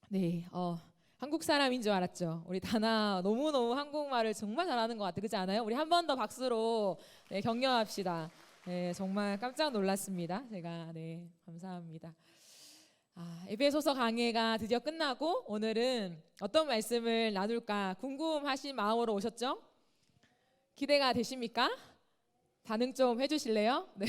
네, 한국 사람인 줄 알았죠. 우리 다나 너무너무 한국말을 정말 잘하는 것 같아요. 그렇지 않아요? 우리 한 번 더 박수로 네, 격려합시다. 네, 정말 깜짝 놀랐습니다. 제가 네, 감사합니다. 에베소서 강해가 드디어 끝나고 오늘은 어떤 말씀을 나눌까 궁금하신 마음으로 오셨죠? 기대가 되십니까? 반응 좀 해주실래요? 네.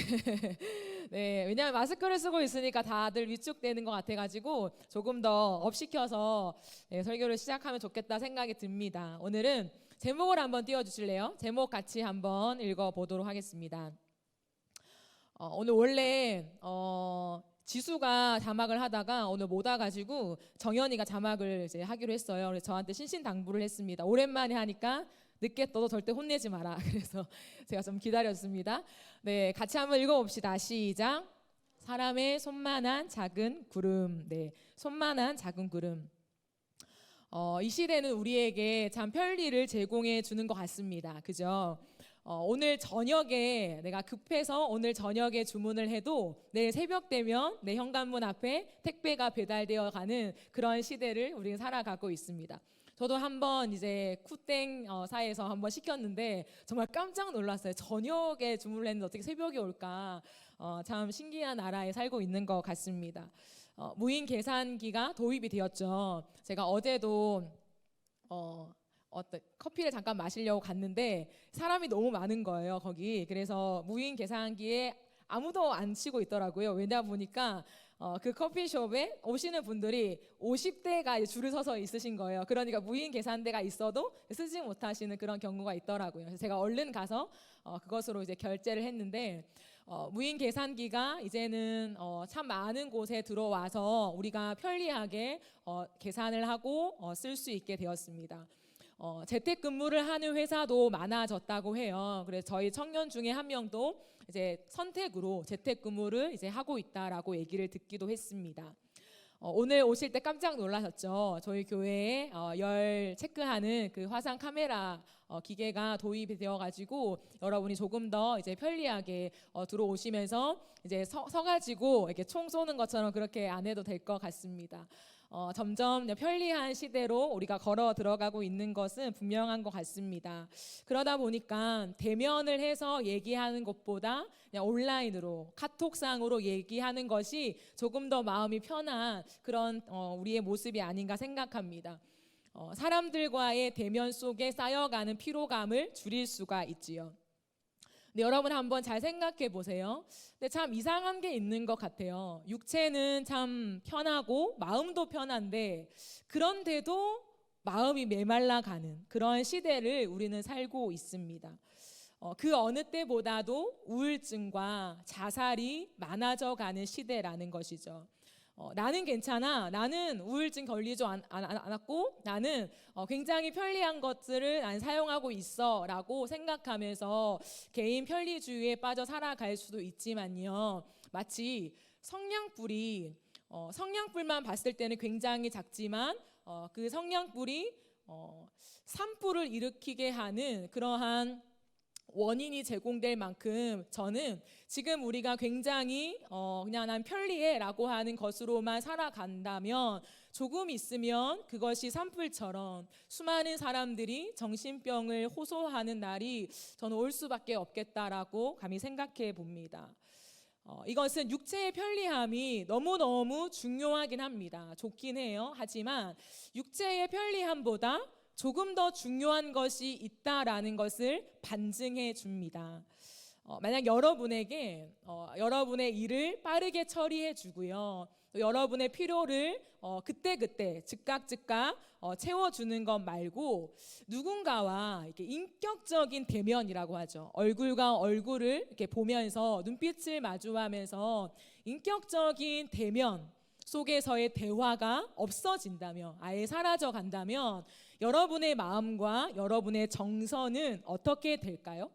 네, 왜냐하면 마스크를 쓰고 있으니까 다들 위축되는 것 같아가지고 조금 더 업시켜서 네, 설교를 시작하면 좋겠다 생각이 듭니다. 오늘은 제목을 한번 띄워주실래요? 제목 같이 한번 읽어보도록 하겠습니다. 오늘 원래 지수가 자막을 하다가 오늘 못 와가지고 정연이가 자막을 이제 하기로 했어요. 그래서 저한테 신신당부를 했습니다. 오랜만에 하니까 늦게 떠도 절대 혼내지 마라. 그래서 제가 좀 기다렸습니다. 네, 같이 한번 읽어봅시다. 시작. 사람의 손만한 작은 구름. 네, 손만한 작은 구름. 이 시대는 우리에게 참 편리를 제공해 주는 것 같습니다. 그죠? 오늘 저녁에 내가 급해서 오늘 저녁에 주문을 해도 내일 새벽 되면 내 현관문 앞에 택배가 배달되어 가는 그런 시대를 우리는 살아가고 있습니다. 저도 한번 이제 쿠땡 사에서 한번 시켰는데 정말 깜짝 놀랐어요. 저녁에 주문을 했는데 어떻게 새벽에 올까? 참 신기한 나라에 살고 있는 것 같습니다. 무인 계산기가 도입이 되었죠. 제가 어제도 커피를 잠깐 마시려고 갔는데 사람이 너무 많은 거예요, 거기. 그래서 무인 계산기에 아무도 안 치고 있더라고요. 왜냐 보니까 그 커피숍에 오시는 분들이 50대가 줄을 서서 있으신 거예요. 그러니까 무인 계산대가 있어도 쓰지 못하시는 그런 경우가 있더라고요. 그래서 제가 얼른 가서 그것으로 이제 결제를 했는데 무인 계산기가 이제는 참 많은 곳에 들어와서 우리가 편리하게 계산을 하고 쓸 수 있게 되었습니다. 재택근무를 하는 회사도 많아졌다고 해요. 그래서 저희 청년 중에 한 명도 이제 선택으로 재택근무를 이제 하고 있다라고 얘기를 듣기도 했습니다. 오늘 오실 때 깜짝 놀라셨죠? 저희 교회에 열 체크하는 그 화상 카메라 기계가 도입이 되어가지고 여러분이 조금 더 이제 편리하게 들어오시면서 이제 서가지고 이렇게 총 쏘는 것처럼 그렇게 안 해도 될 것 같습니다. 점점 편리한 시대로 우리가 걸어 들어가고 있는 것은 분명한 것 같습니다. 그러다 보니까 대면을 해서 얘기하는 것보다 그냥 온라인으로 카톡상으로 얘기하는 것이 조금 더 마음이 편한 그런 우리의 모습이 아닌가 생각합니다. 사람들과의 대면 속에 쌓여가는 피로감을 줄일 수가 있지요. 네, 여러분 한번 잘 생각해 보세요. 근데 참 이상한 게 있는 것 같아요. 육체는 참 편하고 마음도 편한데 그런데도 마음이 메말라가는 그런 시대를 우리는 살고 있습니다. 그 어느 때보다도 우울증과 자살이 많아져 가는 시대라는 것이죠. 나는 괜찮아. 나는 우울증 걸리지 않았고 나는 굉장히 편리한 것들을 난 사용하고 있어 라고 생각하면서 개인 편리주의에 빠져 살아갈 수도 있지만요. 마치 성냥불만 봤을 때는 굉장히 작지만 그 성냥불이 산불을 일으키게 하는 그러한 원인이 제공될 만큼 저는 지금 우리가 굉장히 그냥 난 편리해 라고 하는 것으로만 살아간다면 조금 있으면 그것이 산불처럼 수많은 사람들이 정신병을 호소하는 날이 저는 올 수밖에 없겠다라고 감히 생각해 봅니다. 이것은 육체의 편리함이 너무너무 중요하긴 합니다. 좋긴 해요. 하지만 육체의 편리함보다 조금 더 중요한 것이 있다라는 것을 반증해 줍니다. 만약 여러분에게 여러분의 일을 빠르게 처리해 주고요. 또 여러분의 필요를 그때그때 즉각 채워주는 것 말고 누군가와 이렇게 인격적인 대면이라고 하죠. 얼굴과 얼굴을 이렇게 보면서 눈빛을 마주하면서 인격적인 대면 속에서의 대화가 없어진다면, 아예 사라져 간다면 여러분의 마음과 여러분의 정서는 어떻게 될까요?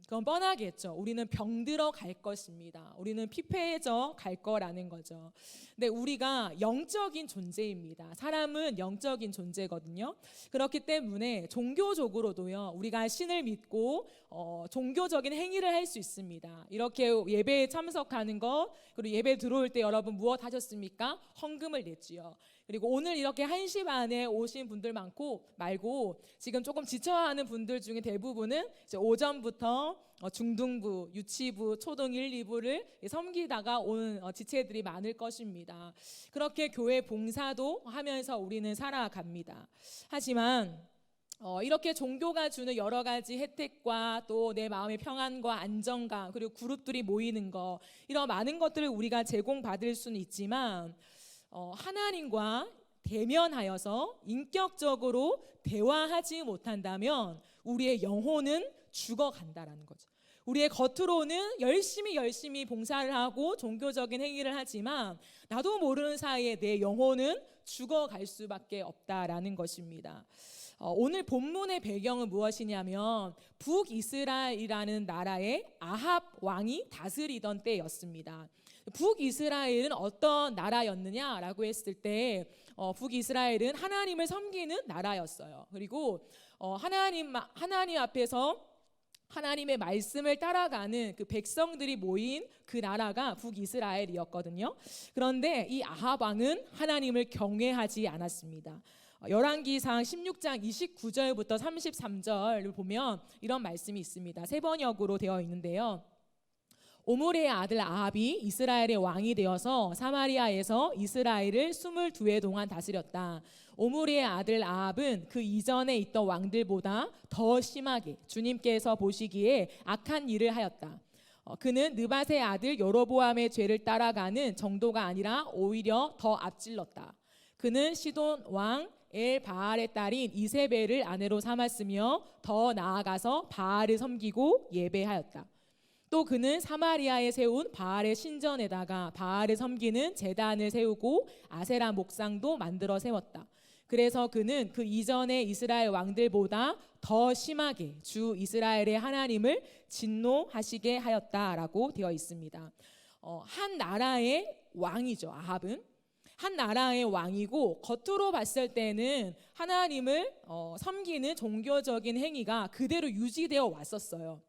그건 뻔하겠죠. 우리는 병들어 갈 것입니다. 우리는 피폐해져 갈 거라는 거죠. 근데 우리가 영적인 존재입니다. 사람은 영적인 존재거든요. 그렇기 때문에 종교적으로도요, 우리가 신을 믿고 종교적인 행위를 할 수 있습니다. 이렇게 예배에 참석하는 것, 그리고 예배 들어올 때 여러분 무엇 하셨습니까? 헌금을 냈지요. 그리고 오늘 이렇게 1시 반에 오신 분들 말고 지금 조금 지쳐하는 분들 중에 대부분은 이제 오전부터 중등부, 유치부, 초등 1, 2부를 섬기다가 온 지체들이 많을 것입니다. 그렇게 교회 봉사도 하면서 우리는 살아갑니다. 하지만 이렇게 종교가 주는 여러 가지 혜택과 또 내 마음의 평안과 안정감, 그리고 그룹들이 모이는 거, 이런 많은 것들을 우리가 제공받을 수는 있지만 하나님과 대면하여서 인격적으로 대화하지 못한다면 우리의 영혼은 죽어간다라는 거죠. 우리의 겉으로는 열심히 봉사를 하고 종교적인 행위를 하지만 나도 모르는 사이에 내 영혼은 죽어갈 수밖에 없다라는 것입니다. 오늘 본문의 배경은 무엇이냐면 북이스라엘이라는 나라의 아합 왕이 다스리던 때였습니다. 북이스라엘은 어떤 나라였느냐라고 했을 때 북이스라엘은 하나님을 섬기는 나라였어요. 그리고 하나님 앞에서 하나님의 말씀을 따라가는 그 백성들이 모인 그 나라가 북이스라엘이었거든요. 그런데 이 아합 왕은 하나님을 경외하지 않았습니다. 열왕기상 16장 29절부터 33절을 보면 이런 말씀이 있습니다. 세 번역으로 되어 있는데요. 오므리의 아들 아합이 이스라엘의 왕이 되어서 사마리아에서 이스라엘을 22해 동안 다스렸다. 오므리의 아들 아합은 그 이전에 있던 왕들보다 더 심하게 주님께서 보시기에 악한 일을 하였다. 그는 느밧의 아들 여로보암의 죄를 따라가는 정도가 아니라 오히려 더 앞질렀다. 그는 시돈 왕 엘바알의 딸인 이세벨을 아내로 삼았으며 더 나아가서 바알을 섬기고 예배하였다. 또 그는 사마리아에 세운 바알의 신전에다가 바알을 섬기는 제단을 세우고 아세라 목상도 만들어 세웠다. 그래서 그는 그 이전의 이스라엘 왕들보다 더 심하게 주 이스라엘의 하나님을 진노하시게 하였다라고 되어 있습니다. 한 나라의 왕이죠. 아합은 한 나라의 왕이고 겉으로 봤을 때는 하나님을 섬기는 종교적인 행위가 그대로 유지되어 왔었어요.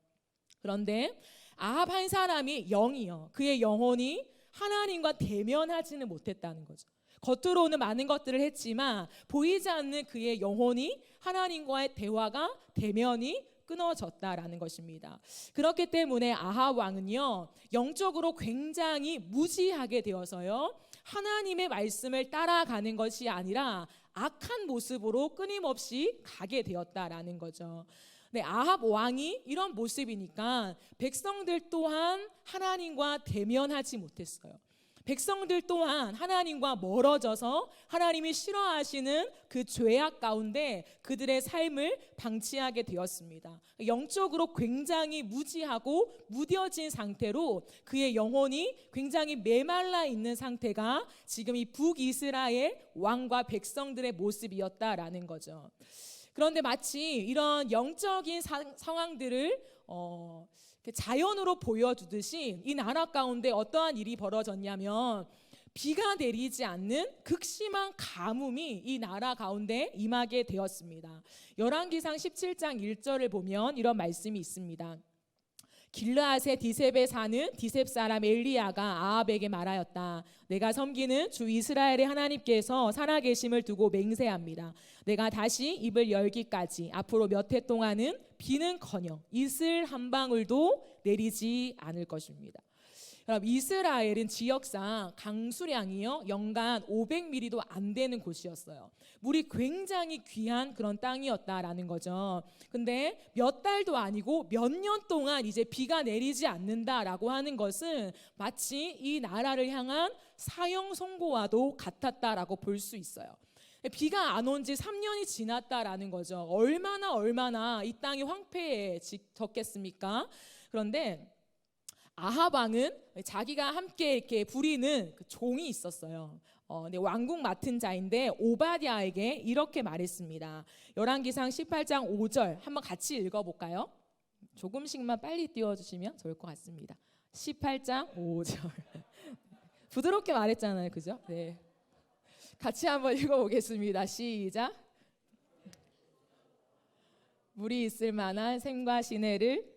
그런데 아합 한 사람이 영이요, 그의 영혼이 하나님과 대면하지는 못했다는 거죠. 겉으로는 많은 것들을 했지만 보이지 않는 그의 영혼이 하나님과의 대화가 대면이 끊어졌다라는 것입니다. 그렇기 때문에 아합 왕은요, 영적으로 굉장히 무지하게 되어서요, 하나님의 말씀을 따라가는 것이 아니라 악한 모습으로 끊임없이 가게 되었다라는 거죠. 네, 아합 왕이 이런 모습이니까 백성들 또한 하나님과 대면하지 못했어요. 백성들 또한 하나님과 멀어져서 하나님이 싫어하시는 그 죄악 가운데 그들의 삶을 방치하게 되었습니다. 영적으로 굉장히 무지하고 무뎌진 상태로 그의 영혼이 굉장히 메말라 있는 상태가 지금 이 북이스라엘 왕과 백성들의 모습이었다라는 거죠. 그런데 마치 이런 영적인 상황들을 자연으로 보여주듯이 이 나라 가운데 어떠한 일이 벌어졌냐면 비가 내리지 않는 극심한 가뭄이 이 나라 가운데 임하게 되었습니다. 열왕기상 17장 1절을 보면 이런 말씀이 있습니다. 길르앗의 디셉에 사는 디셉 사람 엘리야가 아합에게 말하였다. 내가 섬기는 주 이스라엘의 하나님께서 살아계심을 두고 맹세합니다. 내가 다시 입을 열기까지 앞으로 몇 해 동안은 비는커녕 이슬 한 방울도 내리지 않을 것입니다. 여러분, 이스라엘은 지역상 강수량이요 연간 500mm도 안 되는 곳이었어요. 물이 굉장히 귀한 그런 땅이었다라는 거죠. 근데 몇 달도 아니고 몇 년 동안 이제 비가 내리지 않는다라고 하는 것은 마치 이 나라를 향한 사형 선고와도 같았다라고 볼 수 있어요. 비가 안 온 지 3년이 지났다라는 거죠. 얼마나 이 땅이 황폐해졌겠습니까? 그런데 아합 왕은 자기가 함께 이렇게 부리는 그 종이 있었어요. 네, 왕궁 맡은 자인데 오바댜에게 이렇게 말했습니다. 열왕기상 18장 5절 한번 같이 읽어볼까요? 조금씩만 빨리 띄워주시면 좋을 것 같습니다. 18장 5절. 부드럽게 말했잖아요, 그죠? 네. 같이 한번 읽어보겠습니다. 시작. 물이 있을 만한 샘과 시내를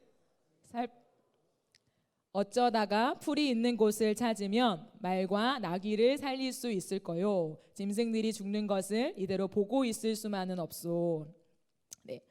어쩌다가 풀이 있는 곳을 찾으면 말과 나귀를 살릴 수 있을 거요. 짐승들이 죽는 것을 이대로 보고 있을 수만은 없소. 네.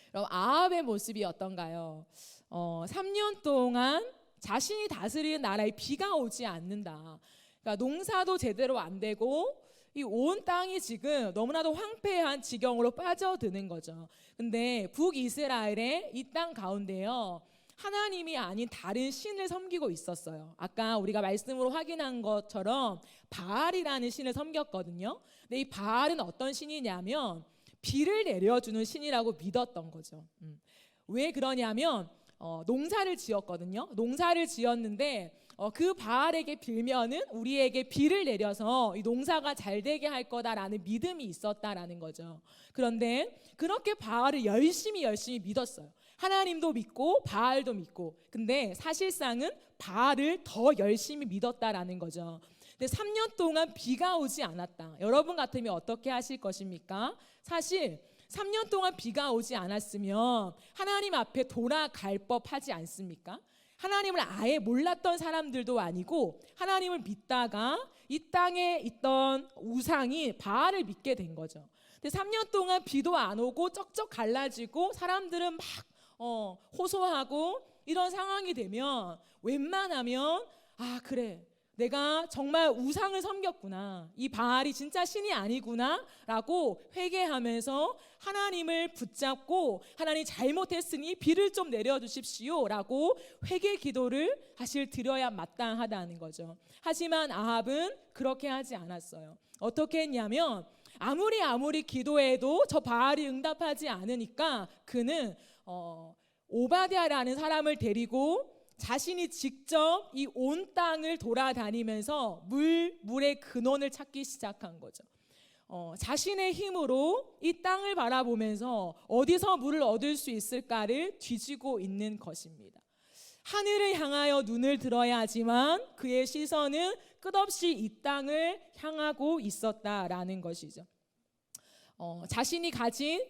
그럼 아합의 모습이 어떤가요? 3년 동안 자신이 다스리는 나라에 비가 오지 않는다. 그러니까 농사도 제대로 안 되고 이 온 땅이 지금 너무나도 황폐한 지경으로 빠져드는 거죠. 근데 북이스라엘의 이 땅 가운데요, 하나님이 아닌 다른 신을 섬기고 있었어요. 아까 우리가 말씀으로 확인한 것처럼 바알이라는 신을 섬겼거든요. 근데 이 바알은 어떤 신이냐면 비를 내려주는 신이라고 믿었던 거죠. 왜 그러냐면 농사를 지었거든요. 농사를 지었는데 그 바알에게 빌면은 우리에게 비를 내려서 이 농사가 잘 되게 할 거다라는 믿음이 있었다라는 거죠. 그런데 그렇게 바알을 열심히 믿었어요. 하나님도 믿고 바알도 믿고. 근데 사실상은 바알을 더 열심히 믿었다라는 거죠. 근데 3년 동안 비가 오지 않았다. 여러분 같으면 어떻게 하실 것입니까? 사실 3년 동안 비가 오지 않았으면 하나님 앞에 돌아갈 법하지 않습니까? 하나님을 아예 몰랐던 사람들도 아니고 하나님을 믿다가 이 땅에 있던 우상이 바알을 믿게 된 거죠. 근데 3년 동안 비도 안 오고 쩍쩍 갈라지고 사람들은 막 호소하고 이런 상황이 되면 웬만하면 그래, 내가 정말 우상을 섬겼구나, 이 바알이 진짜 신이 아니구나 라고 회개하면서 하나님을 붙잡고 하나님 잘못했으니 비를 좀 내려주십시오 라고 회개 기도를 사실 드려야 마땅하다는 거죠. 하지만 아합은 그렇게 하지 않았어요. 어떻게 했냐면 아무리 기도해도 저 바알이 응답하지 않으니까 그는 오바댜라는 사람을 데리고 자신이 직접 이 온 땅을 돌아다니면서 물의 근원을 찾기 시작한 거죠. 자신의 힘으로 이 땅을 바라보면서 어디서 물을 얻을 수 있을까를 뒤지고 있는 것입니다. 하늘을 향하여 눈을 들어야 하지만 그의 시선은 끝없이 이 땅을 향하고 있었다라는 것이죠. 자신이 가진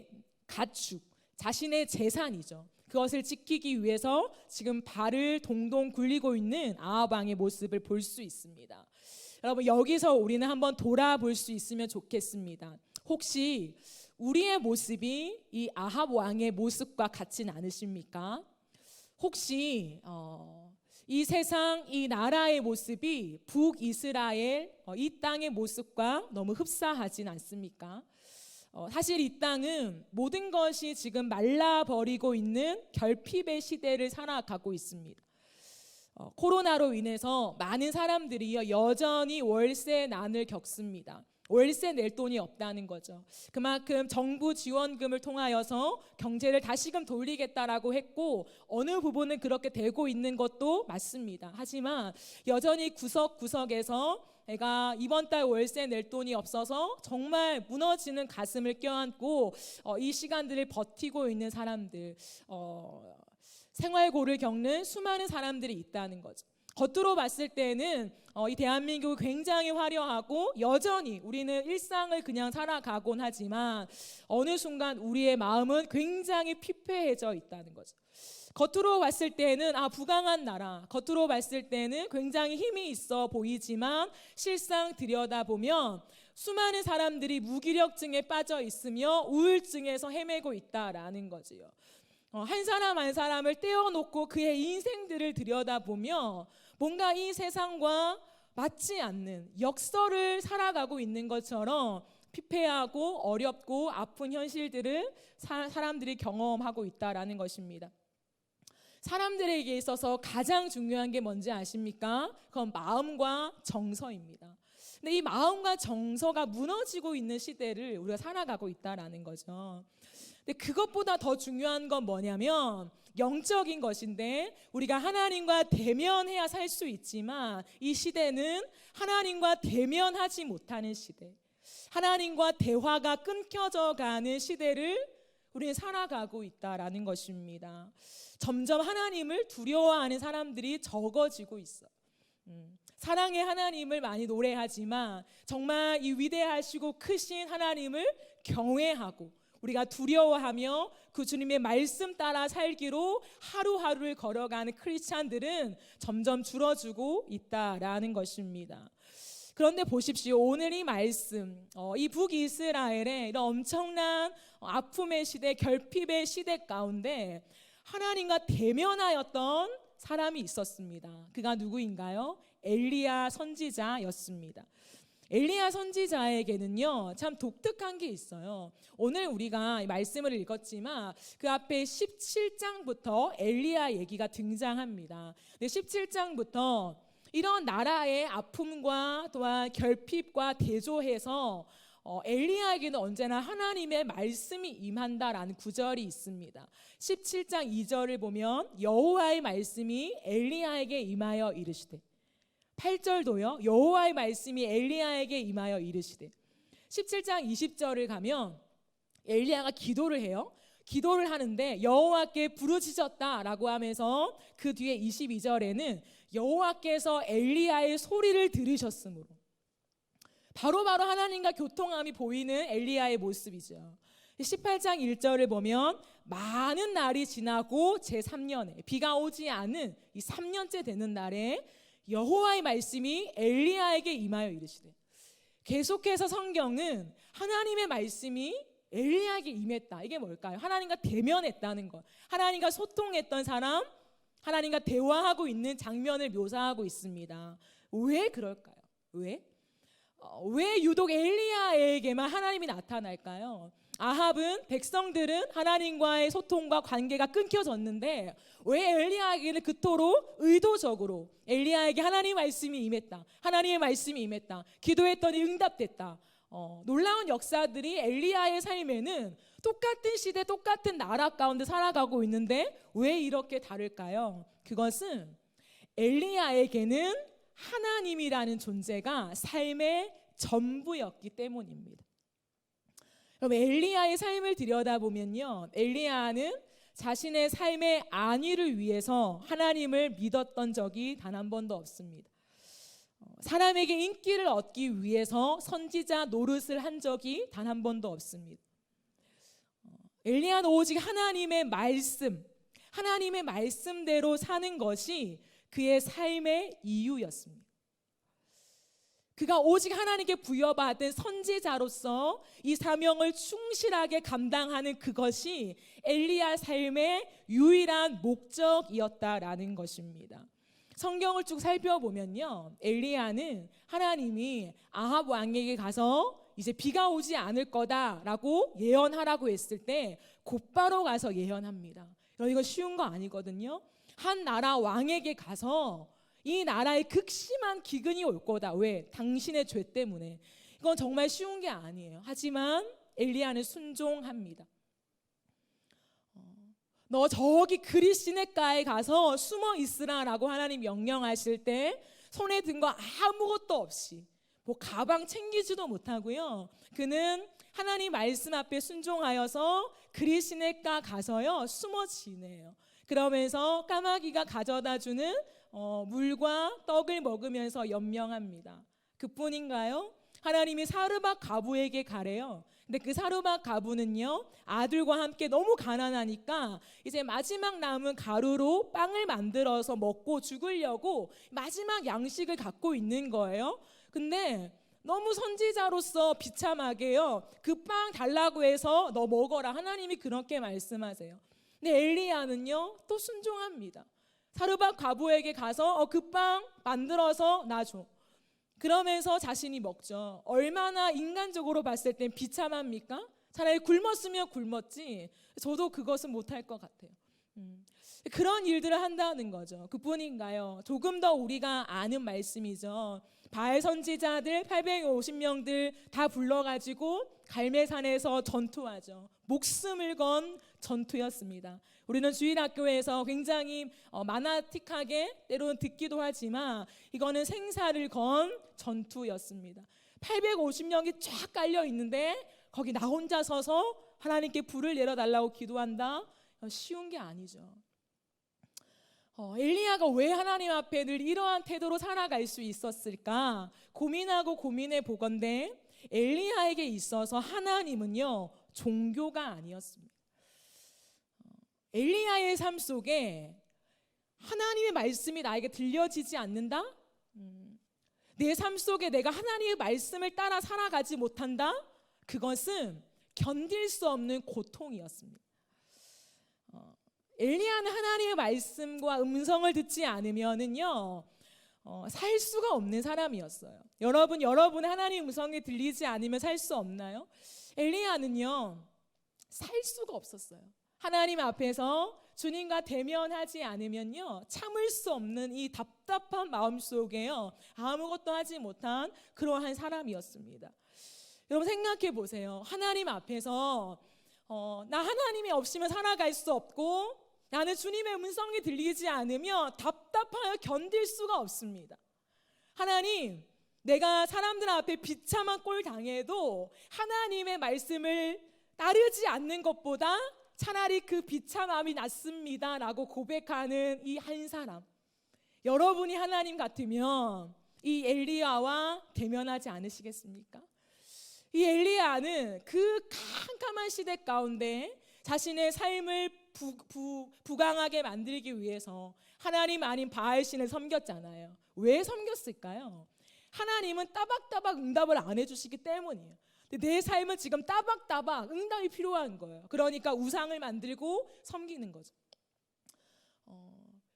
가축, 자신의 재산이죠. 그것을 지키기 위해서 지금 발을 동동 굴리고 있는 아합 왕의 모습을 볼 수 있습니다. 여러분, 여기서 우리는 한번 돌아볼 수 있으면 좋겠습니다. 혹시 우리의 모습이 이 아합 왕의 모습과 같진 않으십니까? 혹시 이 세상, 이 나라의 모습이 북이스라엘 이 땅의 모습과 너무 흡사하진 않습니까? 사실 이 땅은 모든 것이 지금 말라버리고 있는 결핍의 시대를 살아가고 있습니다. 코로나로 인해서 많은 사람들이 여전히 월세난을 겪습니다. 월세 낼 돈이 없다는 거죠. 그만큼 정부 지원금을 통하여서 경제를 다시금 돌리겠다라고 했고 어느 부분은 그렇게 되고 있는 것도 맞습니다. 하지만 여전히 구석구석에서 내가 이번 달 월세 낼 돈이 없어서 정말 무너지는 가슴을 껴안고 이 시간들을 버티고 있는 사람들, 생활고를 겪는 수많은 사람들이 있다는 거죠. 겉으로 봤을 때는 이 대한민국이 굉장히 화려하고 여전히 우리는 일상을 그냥 살아가곤 하지만 어느 순간 우리의 마음은 굉장히 피폐해져 있다는 거죠. 겉으로 봤을 때는 부강한 나라, 겉으로 봤을 때는 굉장히 힘이 있어 보이지만 실상 들여다보면 수많은 사람들이 무기력증에 빠져 있으며 우울증에서 헤매고 있다라는 거지요. 한 사람 한 사람을 떼어놓고 그의 인생들을 들여다보며 뭔가 이 세상과 맞지 않는 역설을 살아가고 있는 것처럼 피폐하고 어렵고 아픈 현실들을 사람들이 경험하고 있다라는 것입니다. 사람들에게 있어서 가장 중요한 게 뭔지 아십니까? 그건 마음과 정서입니다. 근데 이 마음과 정서가 무너지고 있는 시대를 우리가 살아가고 있다라는 거죠. 근데 그것보다 더 중요한 건 뭐냐면 영적인 것인데 우리가 하나님과 대면해야 살 수 있지만 이 시대는 하나님과 대면하지 못하는 시대, 하나님과 대화가 끊겨져 가는 시대를 우리는 살아가고 있다라는 것입니다. 점점 하나님을 두려워하는 사람들이 적어지고 있어. 사랑의 하나님을 많이 노래하지만 정말 이 위대하시고 크신 하나님을 경외하고 우리가 두려워하며 그 주님의 말씀 따라 살기로 하루하루를 걸어가는 크리스찬들은 점점 줄어들고 있다라는 것입니다. 그런데 보십시오. 오늘 이 말씀, 이 북이스라엘의 이런 엄청난 아픔의 시대, 결핍의 시대 가운데 하나님과 대면하였던 사람이 있었습니다. 그가 누구인가요? 엘리야 선지자였습니다. 엘리야 선지자에게는요 참 독특한 게 있어요. 오늘 우리가 말씀을 읽었지만 그 앞에 17장부터 엘리야 얘기가 등장합니다. 17장부터 이런 나라의 아픔과 또한 결핍과 대조해서 엘리야에게는 언제나 하나님의 말씀이 임한다라는 구절이 있습니다. 17장 2절을 보면 여호와의 말씀이 엘리야에게 임하여 이르시되, 8절도요 여호와의 말씀이 엘리야에게 임하여 이르시되, 17장 20절을 가면 엘리야가 기도를 해요. 기도를 하는데 여호와께 부르짖었다라고 하면서 그 뒤에 22절에는 여호와께서 엘리야의 소리를 들으셨으므로, 바로바로 하나님과 교통함이 보이는 엘리야의 모습이죠. 18장 1절을 보면 많은 날이 지나고 제3년에 비가 오지 않은 이 3년째 되는 날에 여호와의 말씀이 엘리야에게 임하여 이르시되, 계속해서 성경은 하나님의 말씀이 엘리야에게 임했다. 이게 뭘까요? 하나님과 대면했다는 것, 하나님과 소통했던 사람, 하나님과 대화하고 있는 장면을 묘사하고 있습니다. 왜 그럴까요? 왜 유독 엘리야에게만 하나님이 나타날까요? 아합은, 백성들은 하나님과의 소통과 관계가 끊겨졌는데 왜 엘리야에게는 그토록 의도적으로 엘리야에게 하나님의 말씀이 임했다, 하나님의 말씀이 임했다, 기도했더니 응답됐다. 놀라운 역사들이 엘리야의 삶에는 똑같은 시대, 똑같은 나라 가운데 살아가고 있는데 왜 이렇게 다를까요? 그것은 엘리야에게는 하나님이라는 존재가 삶의 전부였기 때문입니다. 여러분, 엘리야의 삶을 들여다보면요, 엘리야는 자신의 삶의 안위를 위해서 하나님을 믿었던 적이 단 한 번도 없습니다. 사람에게 인기를 얻기 위해서 선지자 노릇을 한 적이 단 한 번도 없습니다. 엘리야는 오직 하나님의 말씀, 하나님의 말씀대로 사는 것이 그의 삶의 이유였습니다. 그가 오직 하나님께 부여받은 선지자로서 이 사명을 충실하게 감당하는 그것이 엘리야 삶의 유일한 목적이었다라는 것입니다. 성경을 쭉 살펴보면요, 엘리야는 하나님이 아합 왕에게 가서 이제 비가 오지 않을 거다라고 예언하라고 했을 때 곧바로 가서 예언합니다. 이거 쉬운 거 아니거든요. 한 나라 왕에게 가서 이 나라에 극심한 기근이 올 거다. 왜? 당신의 죄 때문에. 이건 정말 쉬운 게 아니에요. 하지만 엘리야는 순종합니다. 너 저기 그릿 시냇가에 가서 숨어 있으라라고 하나님 명령하실 때 손에 든 거 아무것도 없이, 뭐 가방 챙기지도 못하고요, 그는 하나님 말씀 앞에 순종하여서 그릿 시냇가 가서요 숨어 지내요. 그러면서 까마귀가 가져다 주는 물과 떡을 먹으면서 연명합니다. 그뿐인가요? 하나님이 사르밧 가부에게 가래요. 근데 그 사르밧 가부는요 아들과 함께 너무 가난하니까 이제 마지막 남은 가루로 빵을 만들어서 먹고 죽으려고 마지막 양식을 갖고 있는 거예요. 근데 너무 선지자로서 비참하게요, 그 빵 달라고 해서 너 먹어라, 하나님이 그렇게 말씀하세요. 근데 엘리야는요 또 순종합니다. 사르밧 가부에게 가서 그 빵 만들어서 놔줘. 그러면서 자신이 먹죠. 얼마나 인간적으로 봤을 땐 비참합니까? 차라리 굶었으면 굶었지, 저도 그것은 못할 것 같아요. 그런 일들을 한다는 거죠. 그뿐인가요? 조금 더 우리가 아는 말씀이죠. 바알 선지자들 850명들 다 불러가지고 갈멜산에서 전투하죠. 목숨을 건 전투였습니다. 우리는 주일학교에서 굉장히 마나틱하게 때로는 듣기도 하지만 이거는 생사를 건 전투였습니다. 850명이 쫙 깔려 있는데 거기 나 혼자 서서 하나님께 불을 내려달라고 기도한다? 쉬운 게 아니죠. 엘리야가 왜 하나님 앞에 늘 이러한 태도로 살아갈 수 있었을까? 고민하고 고민해 보건대 엘리야에게 있어서 하나님은요, 종교가 아니었습니다. 엘리야의 삶 속에 하나님의 말씀이 나에게 들려지지 않는다? 내 삶 속에 내가 하나님의 말씀을 따라 살아가지 못한다? 그것은 견딜 수 없는 고통이었습니다. 엘리야는 하나님의 말씀과 음성을 듣지 않으면은요, 살 수가 없는 사람이었어요. 여러분 하나님의 음성이 들리지 않으면 살 수 없나요? 엘리야는요, 살 수가 없었어요. 하나님 앞에서 주님과 대면하지 않으면요, 참을 수 없는 이 답답한 마음 속에요, 아무것도 하지 못한 그러한 사람이었습니다. 여러분 생각해 보세요. 하나님 앞에서 나 하나님이 없이면 살아갈 수 없고 나는 주님의 음성이 들리지 않으면 답답하여 견딜 수가 없습니다. 하나님, 내가 사람들 앞에 비참한 꼴 당해도 하나님의 말씀을 따르지 않는 것보다 차라리 그 비참함이 낫습니다 라고 고백하는 이 한 사람, 여러분이 하나님 같으면 이 엘리야와 대면하지 않으시겠습니까? 이 엘리야는 그 캄캄한 시대 가운데 자신의 삶을 부강하게 만들기 위해서 하나님 아닌 바알신을 섬겼잖아요. 왜 섬겼을까요? 하나님은 따박따박 응답을 안 해주시기 때문이에요. 근데 내 삶은 지금 따박따박 응답이 필요한 거예요. 그러니까 우상을 만들고 섬기는 거죠.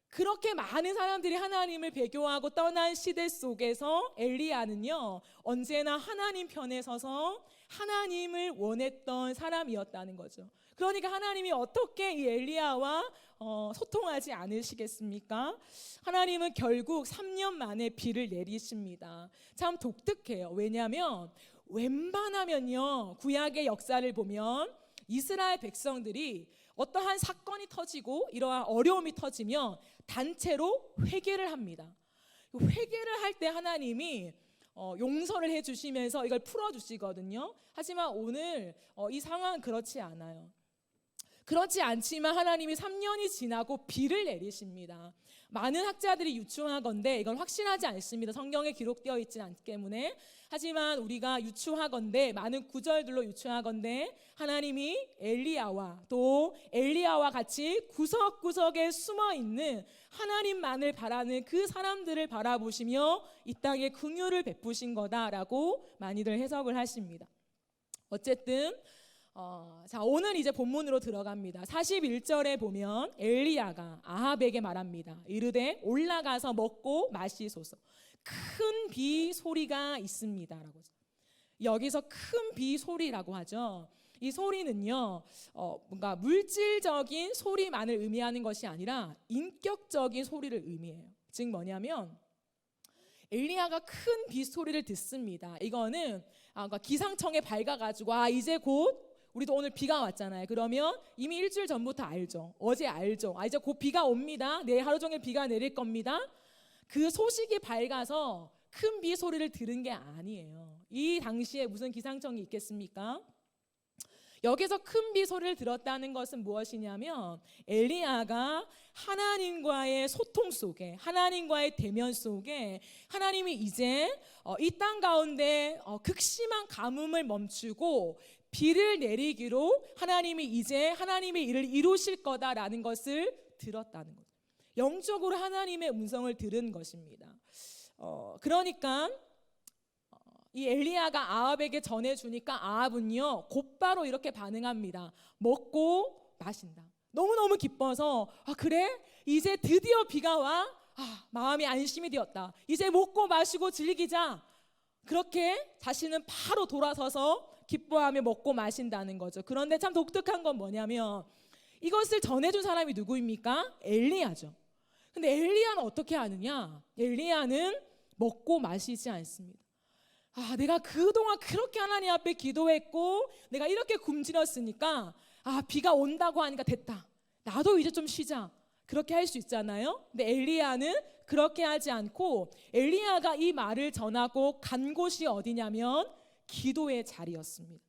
그렇게 많은 사람들이 하나님을 배교하고 떠난 시대 속에서 엘리야는요, 언제나 하나님 편에 서서 하나님을 원했던 사람이었다는 거죠. 그러니까 하나님이 어떻게 이 엘리야와 소통하지 않으시겠습니까? 하나님은 결국 3년 만에 비를 내리십니다. 참 독특해요. 왜냐하면 웬만하면요, 구약의 역사를 보면 이스라엘 백성들이 어떠한 사건이 터지고 이러한 어려움이 터지면 단체로 회개를 합니다. 회개를 할 때 하나님이 용서를 해주시면서 이걸 풀어주시거든요. 하지만 오늘 이 상황은 그렇지 않아요. 그렇지 않지만 하나님이 3년이 지나고 비를 내리십니다. 많은 학자들이 유추하건대, 이건 확실하지 않습니다. 성경에 기록되어 있지 않기 때문에. 하지만 우리가 유추하건대, 많은 구절들로 유추하건대, 하나님이 엘리야와 또 엘리야와 같이 구석구석에 숨어있는 하나님만을 바라는 그 사람들을 바라보시며 이 땅에 긍휼을 베푸신 거다라고 많이들 해석을 하십니다. 어쨌든 자, 오늘 이제 본문으로 들어갑니다. 41절에 보면 엘리야가 아합에게 말합니다. 이르되 올라가서 먹고 마시소서. 큰 비 소리가 있습니다 라고. 여기서 큰 비 소리라고 하죠. 이 소리는요, 뭔가 물질적인 소리만을 의미하는 것이 아니라 인격적인 소리를 의미해요. 즉 뭐냐면 엘리야가 큰 비 소리를 듣습니다. 이거는 그러니까 기상청에 밝아가지고 이제 곧, 우리도 오늘 비가 왔잖아요. 그러면 이미 일주일 전부터 알죠. 어제 알죠. 이제 곧 비가 옵니다. 내일 하루 종일 비가 내릴 겁니다. 그 소식이 밝아서 큰 비 소리를 들은 게 아니에요. 이 당시에 무슨 기상청이 있겠습니까? 여기서 큰 비 소리를 들었다는 것은 무엇이냐면 엘리야가 하나님과의 소통 속에, 하나님과의 대면 속에 하나님이 이제 이 땅 가운데 극심한 가뭄을 멈추고 비를 내리기로 하나님이 이제 하나님의 일을 이루실 거다라는 것을 들었다는 거죠. 영적으로 하나님의 음성을 들은 것입니다. 그러니까 이 엘리야가 아합에게 전해주니까 아합은요, 곧바로 이렇게 반응합니다. 먹고 마신다. 너무너무 기뻐서 그래? 이제 드디어 비가 와? 마음이 안심이 되었다. 이제 먹고 마시고 즐기자. 그렇게 자신은 바로 돌아서서 기뻐하며 먹고 마신다는 거죠. 그런데 참 독특한 건 뭐냐면 이것을 전해준 사람이 누구입니까? 엘리야죠. 근데 엘리야는 어떻게 하느냐? 엘리야는 먹고 마시지 않습니다. 내가 그동안 그렇게 하나님 앞에 기도했고 내가 이렇게 굶주렸으니까 비가 온다고 하니까 됐다. 나도 이제 좀 쉬자. 그렇게 할 수 있잖아요. 근데 엘리야는 그렇게 하지 않고 엘리야가 이 말을 전하고 간 곳이 어디냐면 기도의 자리였습니다.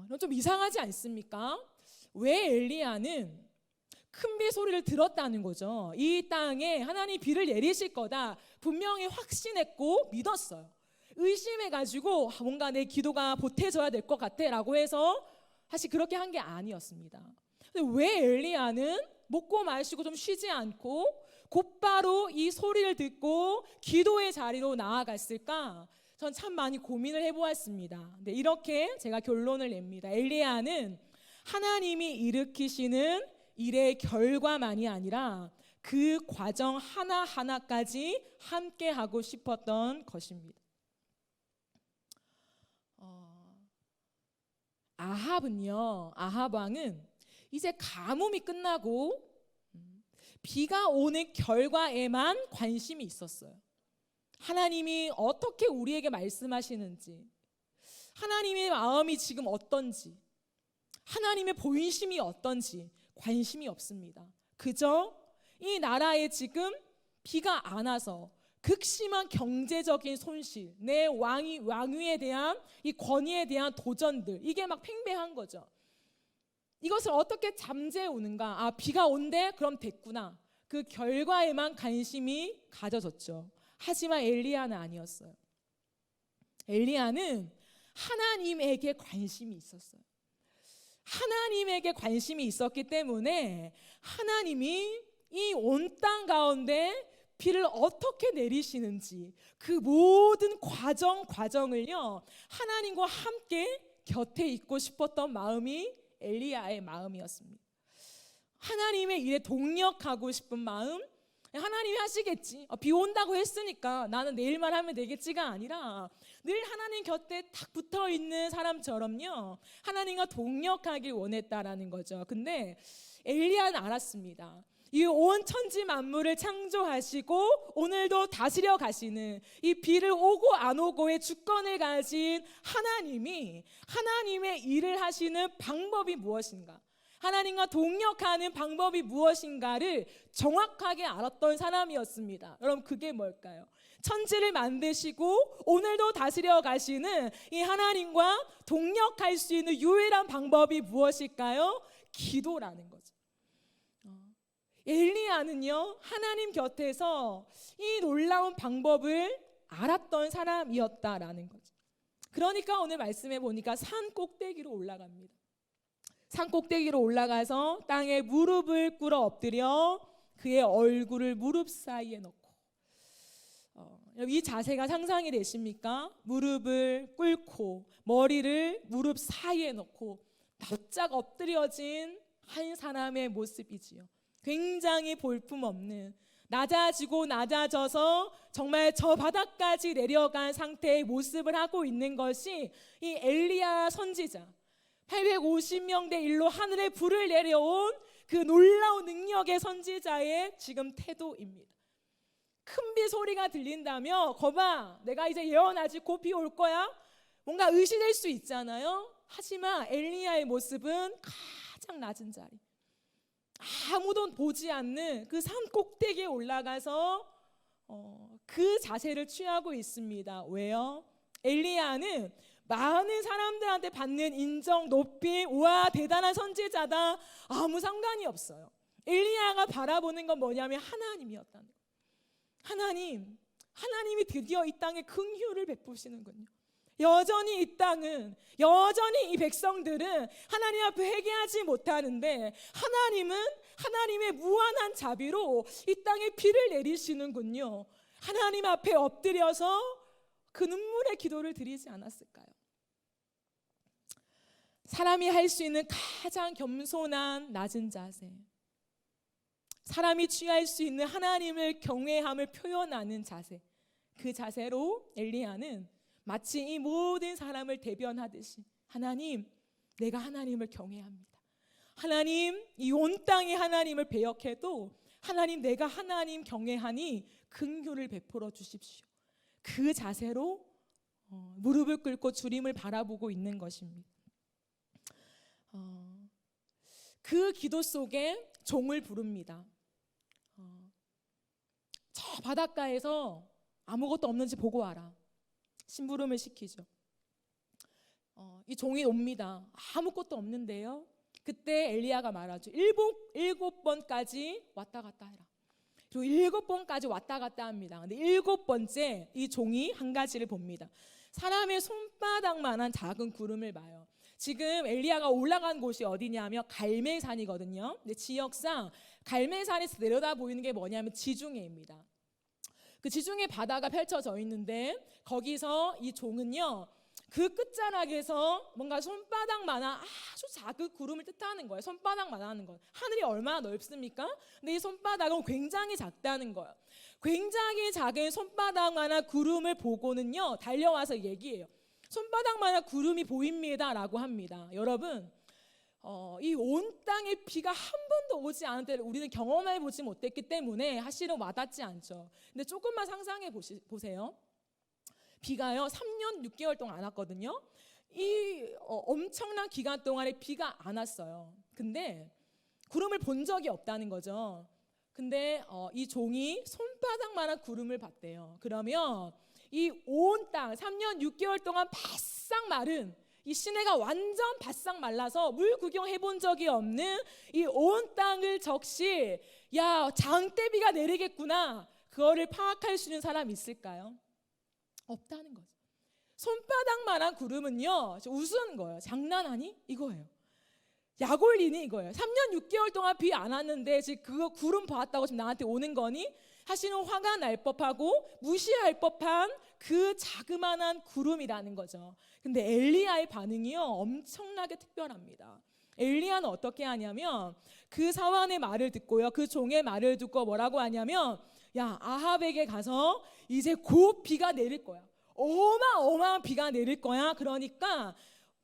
이건 좀 이상하지 않습니까? 왜 엘리야는 큰 비 소리를 들었다는 거죠. 이 땅에 하나님 비를 내리실 거다 분명히 확신했고 믿었어요. 의심해가지고 뭔가 내 기도가 보태져야 될 것 같아 라고 해서 사실 그렇게 한 게 아니었습니다. 근데 왜 엘리야는 먹고 마시고 좀 쉬지 않고 곧바로 이 소리를 듣고 기도의 자리로 나아갔을까? 전 참 많이 고민을 해보았습니다. 근데 이렇게 제가 결론을 냅니다. 엘리야는 하나님이 일으키시는 일의 결과만이 아니라 그 과정 하나하나까지 함께 하고 싶었던 것입니다. 아합 왕은 이제 가뭄이 끝나고 비가 오는 결과에만 관심이 있었어요. 하나님이 어떻게 우리에게 말씀하시는지, 하나님의 마음이 지금 어떤지, 하나님의 본심이 어떤지 관심이 없습니다. 그저 이 나라에 지금 비가 안 와서 극심한 경제적인 손실, 내 왕위에 대한 이 권위에 대한 도전들, 이게 막 팽배한 거죠. 이것을 어떻게 잠재우는가? 비가 온대? 그럼 됐구나. 그 결과에만 관심이 가져졌죠. 하지만 엘리야는 아니었어요. 엘리야는 하나님에게 관심이 있었어요. 하나님에게 관심이 있었기 때문에 하나님이 이 온 땅 가운데 비를 어떻게 내리시는지 그 모든 과정을요 하나님과 함께 곁에 있고 싶었던 마음이 엘리야의 마음이었습니다. 하나님의 일에 동력하고 싶은 마음, 하나님이 하시겠지, 비 온다고 했으니까 나는 내일만 하면 되겠지가 아니라 늘 하나님 곁에 딱 붙어있는 사람처럼요 하나님과 동력하길 원했다라는 거죠. 근데 엘리야는 알았습니다. 이 온 천지 만물을 창조하시고 오늘도 다스려 가시는 이 비를 오고 안 오고의 주권을 가진 하나님이 하나님의 일을 하시는 방법이 무엇인가, 하나님과 동력하는 방법이 무엇인가를 정확하게 알았던 사람이었습니다. 여러분 그게 뭘까요? 천지를 만드시고 오늘도 다스려 가시는 이 하나님과 동력할 수 있는 유일한 방법이 무엇일까요? 기도라는 거죠. 엘리야는요 하나님 곁에서 이 놀라운 방법을 알았던 사람이었다라는 거죠. 그러니까 오늘 말씀해 보니까 산 꼭대기로 올라갑니다. 산 꼭대기로 올라가서 땅에 무릎을 꿇어 엎드려 그의 얼굴을 무릎 사이에 넣고, 이 자세가 상상이 되십니까? 무릎을 꿇고 머리를 무릎 사이에 넣고 납작 엎드려진 한 사람의 모습이지요. 굉장히 볼품없는, 낮아지고 낮아져서 정말 저 바닥까지 내려간 상태의 모습을 하고 있는 것이 이 엘리야 선지자, 850명대 1로 하늘에 불을 내려온 그 놀라운 능력의 선지자의 지금 태도입니다. 큰 비 소리가 들린다며 거봐 내가 이제 예언하지 곧 비 올 거야, 뭔가 의심될 수 있잖아요. 하지만 엘리야의 모습은 가장 낮은 자리, 아무도 보지 않는 그 산 꼭대기에 올라가서 그 자세를 취하고 있습니다. 왜요? 엘리야는 많은 사람들한테 받는 인정, 높임, 우와 대단한 선지자다, 아무 상관이 없어요. 엘리야가 바라보는 건 뭐냐면 하나님이었다는 거예요. 하나님이 드디어 이 땅에 긍휼을 베푸시는군요. 여전히 이 땅은, 여전히 이 백성들은 하나님 앞에 회개하지 못하는데 하나님은 하나님의 무한한 자비로 이 땅에 비를 내리시는군요. 하나님 앞에 엎드려서 그 눈물의 기도를 드리지 않았을까요? 사람이 할 수 있는 가장 겸손한 낮은 자세, 사람이 취할 수 있는 하나님을 경외함을 표현하는 자세, 그 자세로 엘리야는 마치 이 모든 사람을 대변하듯이 하나님, 내가 하나님을 경외합니다. 하나님, 이 온 땅에 하나님을 배역해도 하나님, 내가 하나님 경외하니 긍휼을 베풀어 주십시오. 그 자세로 무릎을 꿇고 주님을 바라보고 있는 것입니다. 그 기도 속에 종을 부릅니다. 저 바닷가에서 아무것도 없는지 보고 와라. 심부름을 시키죠. 이 종이 옵니다. 아무것도 없는데요. 그때 엘리야가 말하죠. 일곱 번까지 왔다 갔다 해라. 그리고 7번까지 왔다 갔다 합니다. 근데 7번째 이 종이 한 가지를 봅니다. 사람의 손바닥만한 작은 구름을 봐요. 지금 엘리야가 올라간 곳이 어디냐면 갈멜산이거든요. 근데 지역상 갈멜산에서 내려다 보이는 게 뭐냐면 지중해입니다. 그 지중해 바다가 펼쳐져 있는데 거기서 이 종은요, 그 끝자락에서 뭔가 손바닥만한 아주 작은 구름을 뜻하는 거예요. 손바닥만한 하는 거. 하늘이 얼마나 넓습니까? 근데 이 손바닥은 굉장히 작다는 거예요. 굉장히 작은 손바닥만한 구름을 보고는요, 달려와서 얘기해요. 손바닥만한 구름이 보입니다라고 합니다. 여러분, 이 온 땅에 비가 한 번도 오지 않은 때를 우리는 경험해 보지 못했기 때문에 사실은 와닿지 않죠. 근데 조금만 상상해 보세요. 비가요 3년 6개월 동안 안 왔거든요. 이 엄청난 기간 동안에 비가 안 왔어요. 근데 구름을 본 적이 없다는 거죠. 근데 이 종이 손바닥만한 구름을 봤대요. 그러면 이 온 땅 3년 6개월 동안 바싹 마른 이 시내가 완전 바싹 말라서 물 구경해 본 적이 없는 이 온 땅을 적시, 야, 장대비가 내리겠구나, 그거를 파악할 수 있는 사람이 있을까요? 없다는 거죠. 손바닥만한 구름은요, 우스운 거예요. 장난하니? 이거예요. 약올리니? 이거예요. 3년 6개월 동안 비 안 왔는데 지금 그거 구름 봤다고 지금 나한테 오는 거니? 사실은 화가 날 법하고 무시할 법한 그 자그마한 구름이라는 거죠. 근데 엘리야의 반응이요, 엄청나게 특별합니다. 엘리야는 어떻게 하냐면 그 사환의 말을 듣고요, 그 종의 말을 듣고 뭐라고 하냐면, 야, 아합에게 가서 이제 곧 비가 내릴 거야. 어마어마한 비가 내릴 거야. 그러니까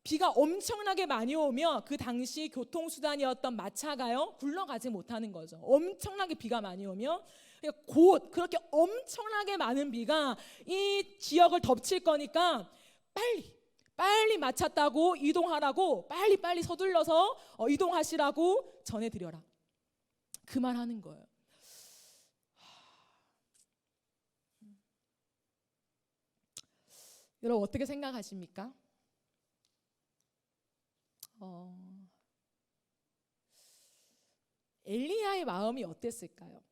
비가 엄청나게 많이 오면 그 당시 교통수단이었던 마차가요, 굴러가지 못하는 거죠. 엄청나게 비가 많이 오면 곧 그렇게 엄청나게 많은 비가 이 지역을 덮칠 거니까 빨리 마차 타고 이동하라고, 빨리 서둘러서 이동하시라고 전해드려라. 그 말 하는 거예요. 여러분 어떻게 생각하십니까? 엘리야의 마음이 어땠을까요?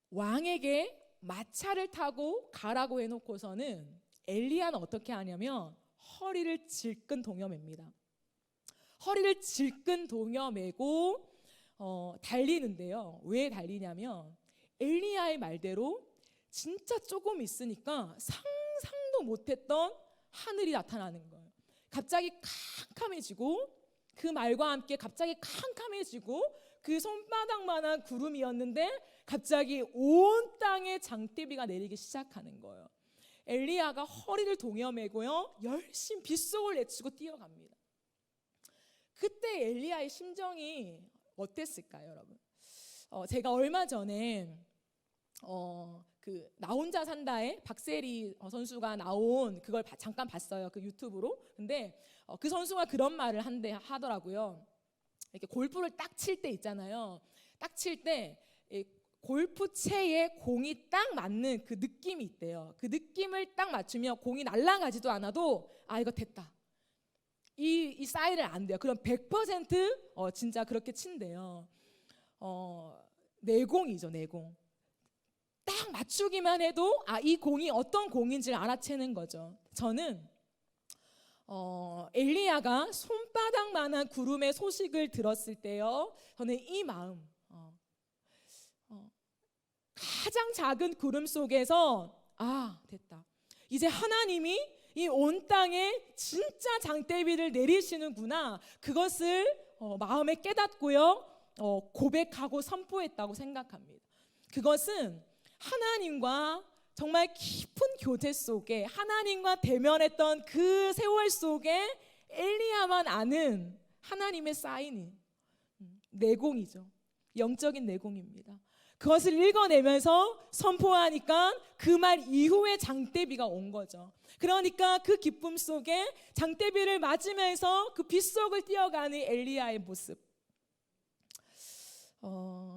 왕에게 마차를 타고 가라고 해놓고서는 엘리야는 어떻게 하냐면 허리를 질끈 동여맵니다. 허리를 질끈 동여매고 달리는데요. 왜 달리냐면 엘리야의 말대로 진짜 조금 있으니까 상상도 못했던 하늘이 나타나는 거예요. 갑자기 캄캄해지고, 그 말과 함께 갑자기 캄캄해지고, 그 손바닥만한 구름이었는데 갑자기 온 땅에 장대비가 내리기 시작하는 거예요. 엘리야가 허리를 동여매고요, 열심히 빗속을 내치고 뛰어갑니다. 그때 엘리야의 심정이 어땠을까요, 여러분? 제가 얼마 전에 나 혼자 산다에 박세리 선수가 나온 그걸 잠깐 봤어요, 그 유튜브로. 근데 그 선수가 그런 말을 하더라고요. 이렇게 골프를 딱 칠 때 있잖아요. 딱 칠 때 골프채에 공이 딱 맞는 그 느낌이 있대요. 그 느낌을 딱 맞추면 공이 날아가지도 않아도 이거 됐다, 이 사인을 안 돼요. 그럼 100% 진짜 그렇게 친대요. 내공이죠, 내공. 딱 맞추기만 해도 이 공이 어떤 공인지를 알아채는 거죠. 저는 엘리야가 손바닥만한 구름의 소식을 들었을 때요, 저는 이 마음, 가장 작은 구름 속에서 됐다, 이제 하나님이 이 온 땅에 진짜 장대비를 내리시는구나, 그것을 마음에 깨닫고요, 고백하고 선포했다고 생각합니다. 그것은 하나님과 정말 깊은 교제 속에, 하나님과 대면했던 그 세월 속에 엘리야만 아는 하나님의 사인이 내공이죠. 영적인 내공입니다. 그것을 읽어내면서 선포하니까 그 말 이후에 장대비가 온 거죠. 그러니까 그 기쁨 속에 장대비를 맞으면서 그 빗속을 뛰어가는 엘리야의 모습.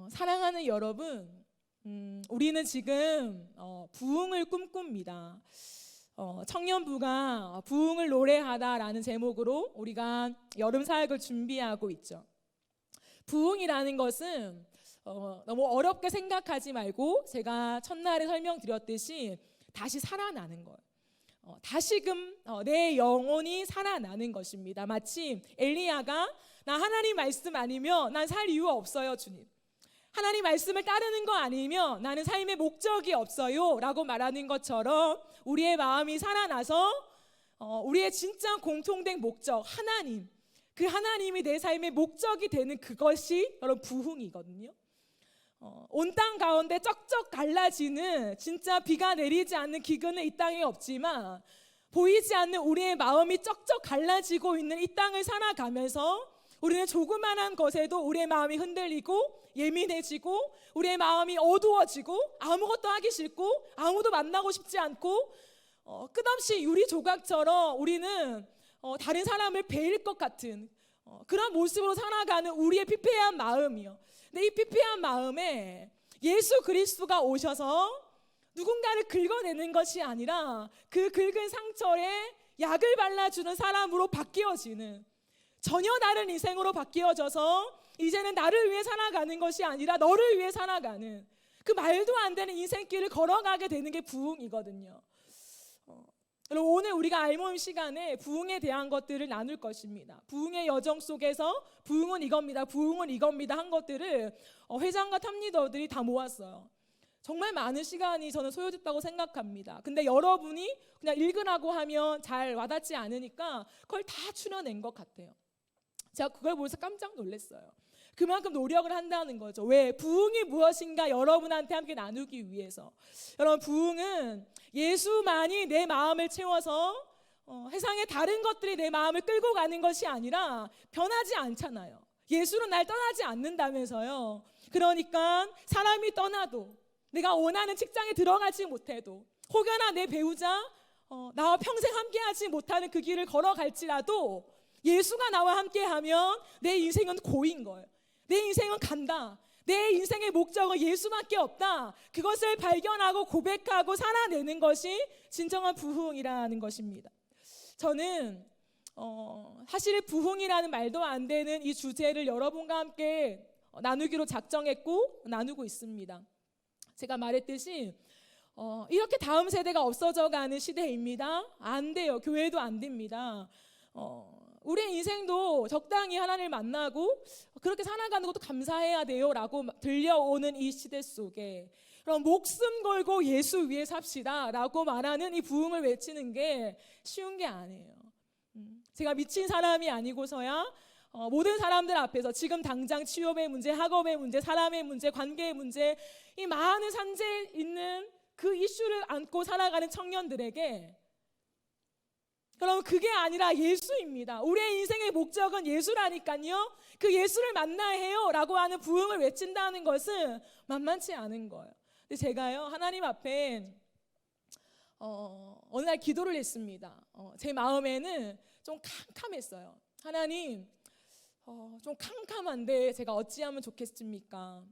사랑하는 여러분, 우리는 지금 부흥을 꿈꿉니다. 청년부가 부흥을 노래하다라는 제목으로 우리가 여름 사역을 준비하고 있죠. 부흥이라는 것은 너무 어렵게 생각하지 말고 제가 첫날에 설명드렸듯이 다시 살아나는 거예요. 다시금 내 영혼이 살아나는 것입니다. 마치 엘리야가 나 하나님 말씀 아니면 난 살 이유가 없어요, 주님. 하나님 말씀을 따르는 거 아니면 나는 삶의 목적이 없어요 라고 말하는 것처럼 우리의 마음이 살아나서 우리의 진짜 공통된 목적, 하나님, 그 하나님이 내 삶의 목적이 되는 그것이 여러분 부흥이거든요. 온 땅 가운데 쩍쩍 갈라지는 진짜 비가 내리지 않는 기근은 이 땅에 없지만 보이지 않는 우리의 마음이 쩍쩍 갈라지고 있는 이 땅을 살아가면서 우리는 조그만한 것에도 우리의 마음이 흔들리고 예민해지고 우리의 마음이 어두워지고 아무것도 하기 싫고 아무도 만나고 싶지 않고 끝없이 유리 조각처럼 우리는 다른 사람을 베일 것 같은 그런 모습으로 살아가는 우리의 피폐한 마음이요. 근데 이 피폐한 마음에 예수 그리스도가 오셔서 누군가를 긁어내는 것이 아니라 그 긁은 상처에 약을 발라주는 사람으로 바뀌어지는 전혀 다른 인생으로 바뀌어져서 이제는 나를 위해 살아가는 것이 아니라 너를 위해 살아가는 그 말도 안 되는 인생길을 걸어가게 되는 게 부흥이거든요. 여러분 오늘 우리가 알모임 시간에 부흥에 대한 것들을 나눌 것입니다. 부흥의 여정 속에서 부흥은 이겁니다. 부흥은 이겁니다 한 것들을 회장과 탑리더들이 다 모았어요. 정말 많은 시간이 저는 소요됐다고 생각합니다. 근데 여러분이 그냥 읽으라고 하면 잘 와닿지 않으니까 그걸 다 추려낸 것 같아요. 제가 그걸 보면서 깜짝 놀랐어요. 그만큼 노력을 한다는 거죠. 왜? 부흥이 무엇인가 여러분한테 함께 나누기 위해서. 여러분 부흥은 예수만이 내 마음을 채워서 세상의 다른 것들이 내 마음을 끌고 가는 것이 아니라 변하지 않잖아요. 예수는 날 떠나지 않는다면서요. 그러니까 사람이 떠나도 내가 원하는 직장에 들어가지 못해도 혹여나 내 배우자 나와 평생 함께하지 못하는 그 길을 걸어갈지라도 예수가 나와 함께하면 내 인생은 고인 거예요. 내 인생은 간다. 내 인생의 목적은 예수밖에 없다. 그것을 발견하고 고백하고 살아내는 것이 진정한 부흥이라는 것입니다. 저는 사실 부흥이라는 말도 안 되는 이 주제를 여러분과 함께 나누기로 작정했고 나누고 있습니다. 제가 말했듯이 이렇게 다음 세대가 없어져가는 시대입니다. 안 돼요. 교회도 안 됩니다. 우리의 인생도 적당히 하나님을 만나고 그렇게 살아가는 것도 감사해야 돼요 라고 들려오는 이 시대 속에 그럼 목숨 걸고 예수 위해 삽시다 라고 말하는 이 부흥을 외치는 게 쉬운 게 아니에요. 제가 미친 사람이 아니고서야 모든 사람들 앞에서 지금 당장 취업의 문제, 학업의 문제, 사람의 문제, 관계의 문제 이 많은 산재에 있는 그 이슈를 안고 살아가는 청년들에게 그럼 그게 아니라 예수입니다. 우리의 인생의 목적은 예수라니까요. 그 예수를 만나야 해요 라고 하는 부흥을 외친다는 것은 만만치 않은 거예요. 근데 제가요 하나님 앞에 어느 날 기도를 했습니다. 제 마음에는 좀 캄캄했어요. 하나님 좀 캄캄한데 제가 어찌하면 좋겠습니까?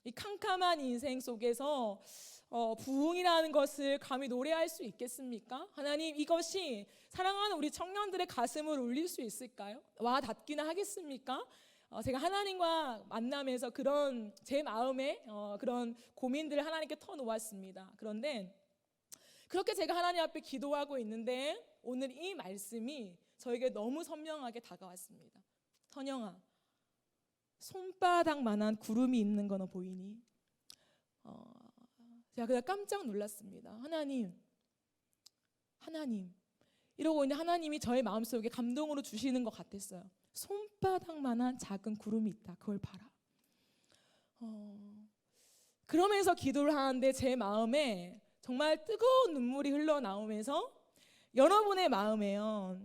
이 캄캄한 인생 속에서 부흥이라는 것을 감히 노래할 수 있겠습니까? 하나님 이것이 사랑하는 우리 청년들의 가슴을 울릴 수 있을까요? 와 닿기는 하겠습니까? 제가 하나님과 만나면서 그런 제 마음에 그런 고민들을 하나님께 터놓았습니다. 그런데 그렇게 제가 하나님 앞에 기도하고 있는데 오늘 이 말씀이 저에게 너무 선명하게 다가왔습니다. 선영아, 손바닥만한 구름이 있는 거 너 보이니? 제가 그냥 깜짝 놀랐습니다. 하나님 이러고 있는데 하나님이 저의 마음속에 감동으로 주시는 것 같았어요. 손바닥만한 작은 구름이 있다. 그걸 봐라. 그러면서 기도를 하는데 제 마음에 정말 뜨거운 눈물이 흘러나오면서 여러분의 마음에요.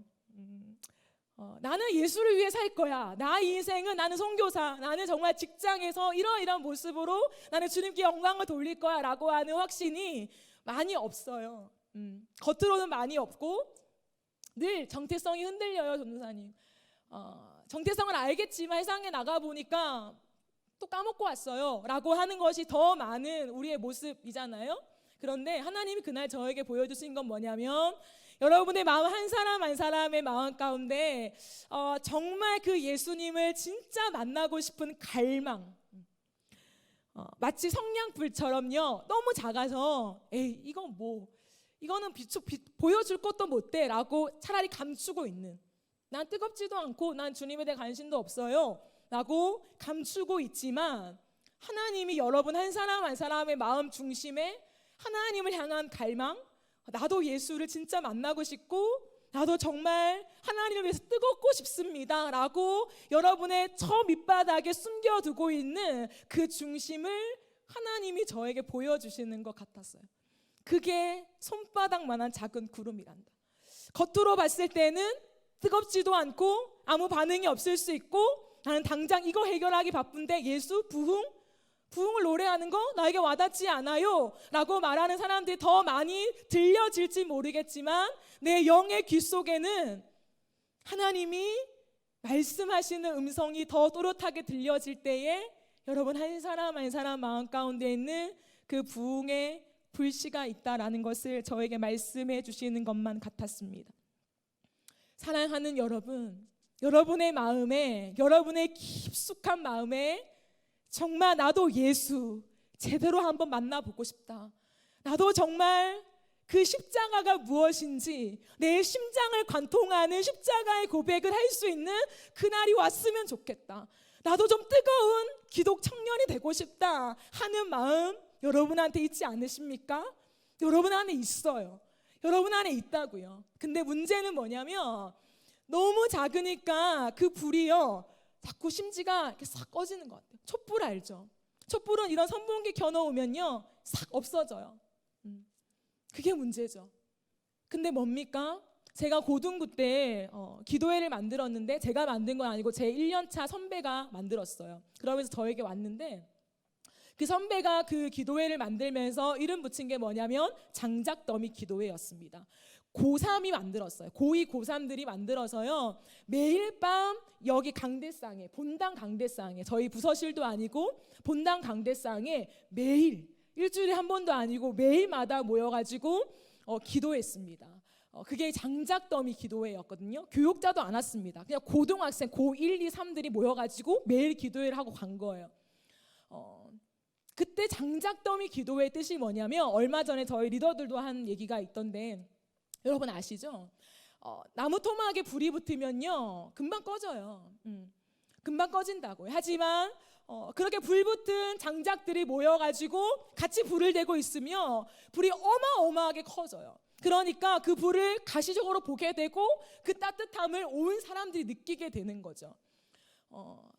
나는 예수를 위해 살 거야. 나 인생은 나는 선교사. 나는 정말 직장에서 이러이러한 모습으로 나는 주님께 영광을 돌릴 거야 라고 하는 확신이 많이 없어요. 겉으로는 많이 없고 늘 정체성이 흔들려요. 전도사님. 정체성을 알겠지만 세상에 나가보니까 또 까먹고 왔어요 라고 하는 것이 더 많은 우리의 모습이잖아요. 그런데 하나님이 그날 저에게 보여주신 건 뭐냐면, 여러분의 마음 한 사람 한 사람의 마음 가운데 정말 그 예수님을 진짜 만나고 싶은 갈망, 마치 성냥불처럼요, 너무 작아서 에이 이거는 보여줄 것도 못돼 라고 차라리 감추고 있는, 난 뜨겁지도 않고 난 주님에 대해 관심도 없어요 라고 감추고 있지만, 하나님이 여러분 한 사람 한 사람의 마음 중심에 하나님을 향한 갈망, 나도 예수를 진짜 만나고 싶고 나도 정말 하나님을 위해서 뜨겁고 싶습니다 라고 여러분의 저 밑바닥에 숨겨두고 있는 그 중심을 하나님이 저에게 보여주시는 것 같았어요. 그게 손바닥만한 작은 구름이란다. 겉으로 봤을 때는 뜨겁지도 않고 아무 반응이 없을 수 있고, 나는 당장 이거 해결하기 바쁜데 예수 부흥을 노래하는 거 나에게 와닿지 않아요 라고 말하는 사람들이 더 많이 들려질지 모르겠지만, 내 영의 귀 속에는 하나님이 말씀하시는 음성이 더 또렷하게 들려질 때에 여러분 한 사람 한 사람 마음 가운데 있는 그 부흥의 불씨가 있다라는 것을 저에게 말씀해 주시는 것만 같았습니다. 사랑하는 여러분, 여러분의 마음에, 여러분의 깊숙한 마음에 정말 나도 예수 제대로 한번 만나보고 싶다, 나도 정말 그 십자가가 무엇인지 내 심장을 관통하는 십자가의 고백을 할 수 있는 그날이 왔으면 좋겠다, 나도 좀 뜨거운 기독 청년이 되고 싶다 하는 마음 여러분한테 있지 않으십니까? 여러분 안에 있어요. 여러분 안에 있다고요. 근데 문제는 뭐냐면, 너무 작으니까 그 불이요 자꾸 심지가 이렇게 싹 꺼지는 것 같아요. 촛불 알죠? 촛불은 이런 선풍기 켜놓으면요 싹 없어져요. 그게 문제죠. 근데 뭡니까? 제가 고등부 때 기도회를 만들었는데, 제가 만든 건 아니고 제 1년차 선배가 만들었어요. 그러면서 저에게 왔는데, 그 선배가 그 기도회를 만들면서 이름 붙인 게 뭐냐면 장작더미 기도회였습니다. 고3이 만들었어요. 고2, 고3들이 만들어서요, 매일 밤 여기 강대상에, 본당 강대상에, 저희 부서실도 아니고 본당 강대상에 매일, 일주일에 한 번도 아니고 매일마다 모여가지고 기도했습니다. 그게 장작더미 기도회였거든요. 교육자도 안 왔습니다. 그냥 고등학생 고1, 2, 3들이 모여가지고 매일 기도회를 하고 간 거예요. 그때 장작더미 기도회의 뜻이 뭐냐면, 얼마 전에 저희 리더들도 한 얘기가 있던데 여러분 아시죠? 나무 토막에 불이 붙으면요 금방 꺼져요. 금방 꺼진다고요. 하지만 그렇게 불붙은 장작들이 모여가지고 같이 불을 대고 있으면 불이 어마어마하게 커져요. 그러니까 그 불을 가시적으로 보게 되고 그 따뜻함을 온 사람들이 느끼게 되는 거죠.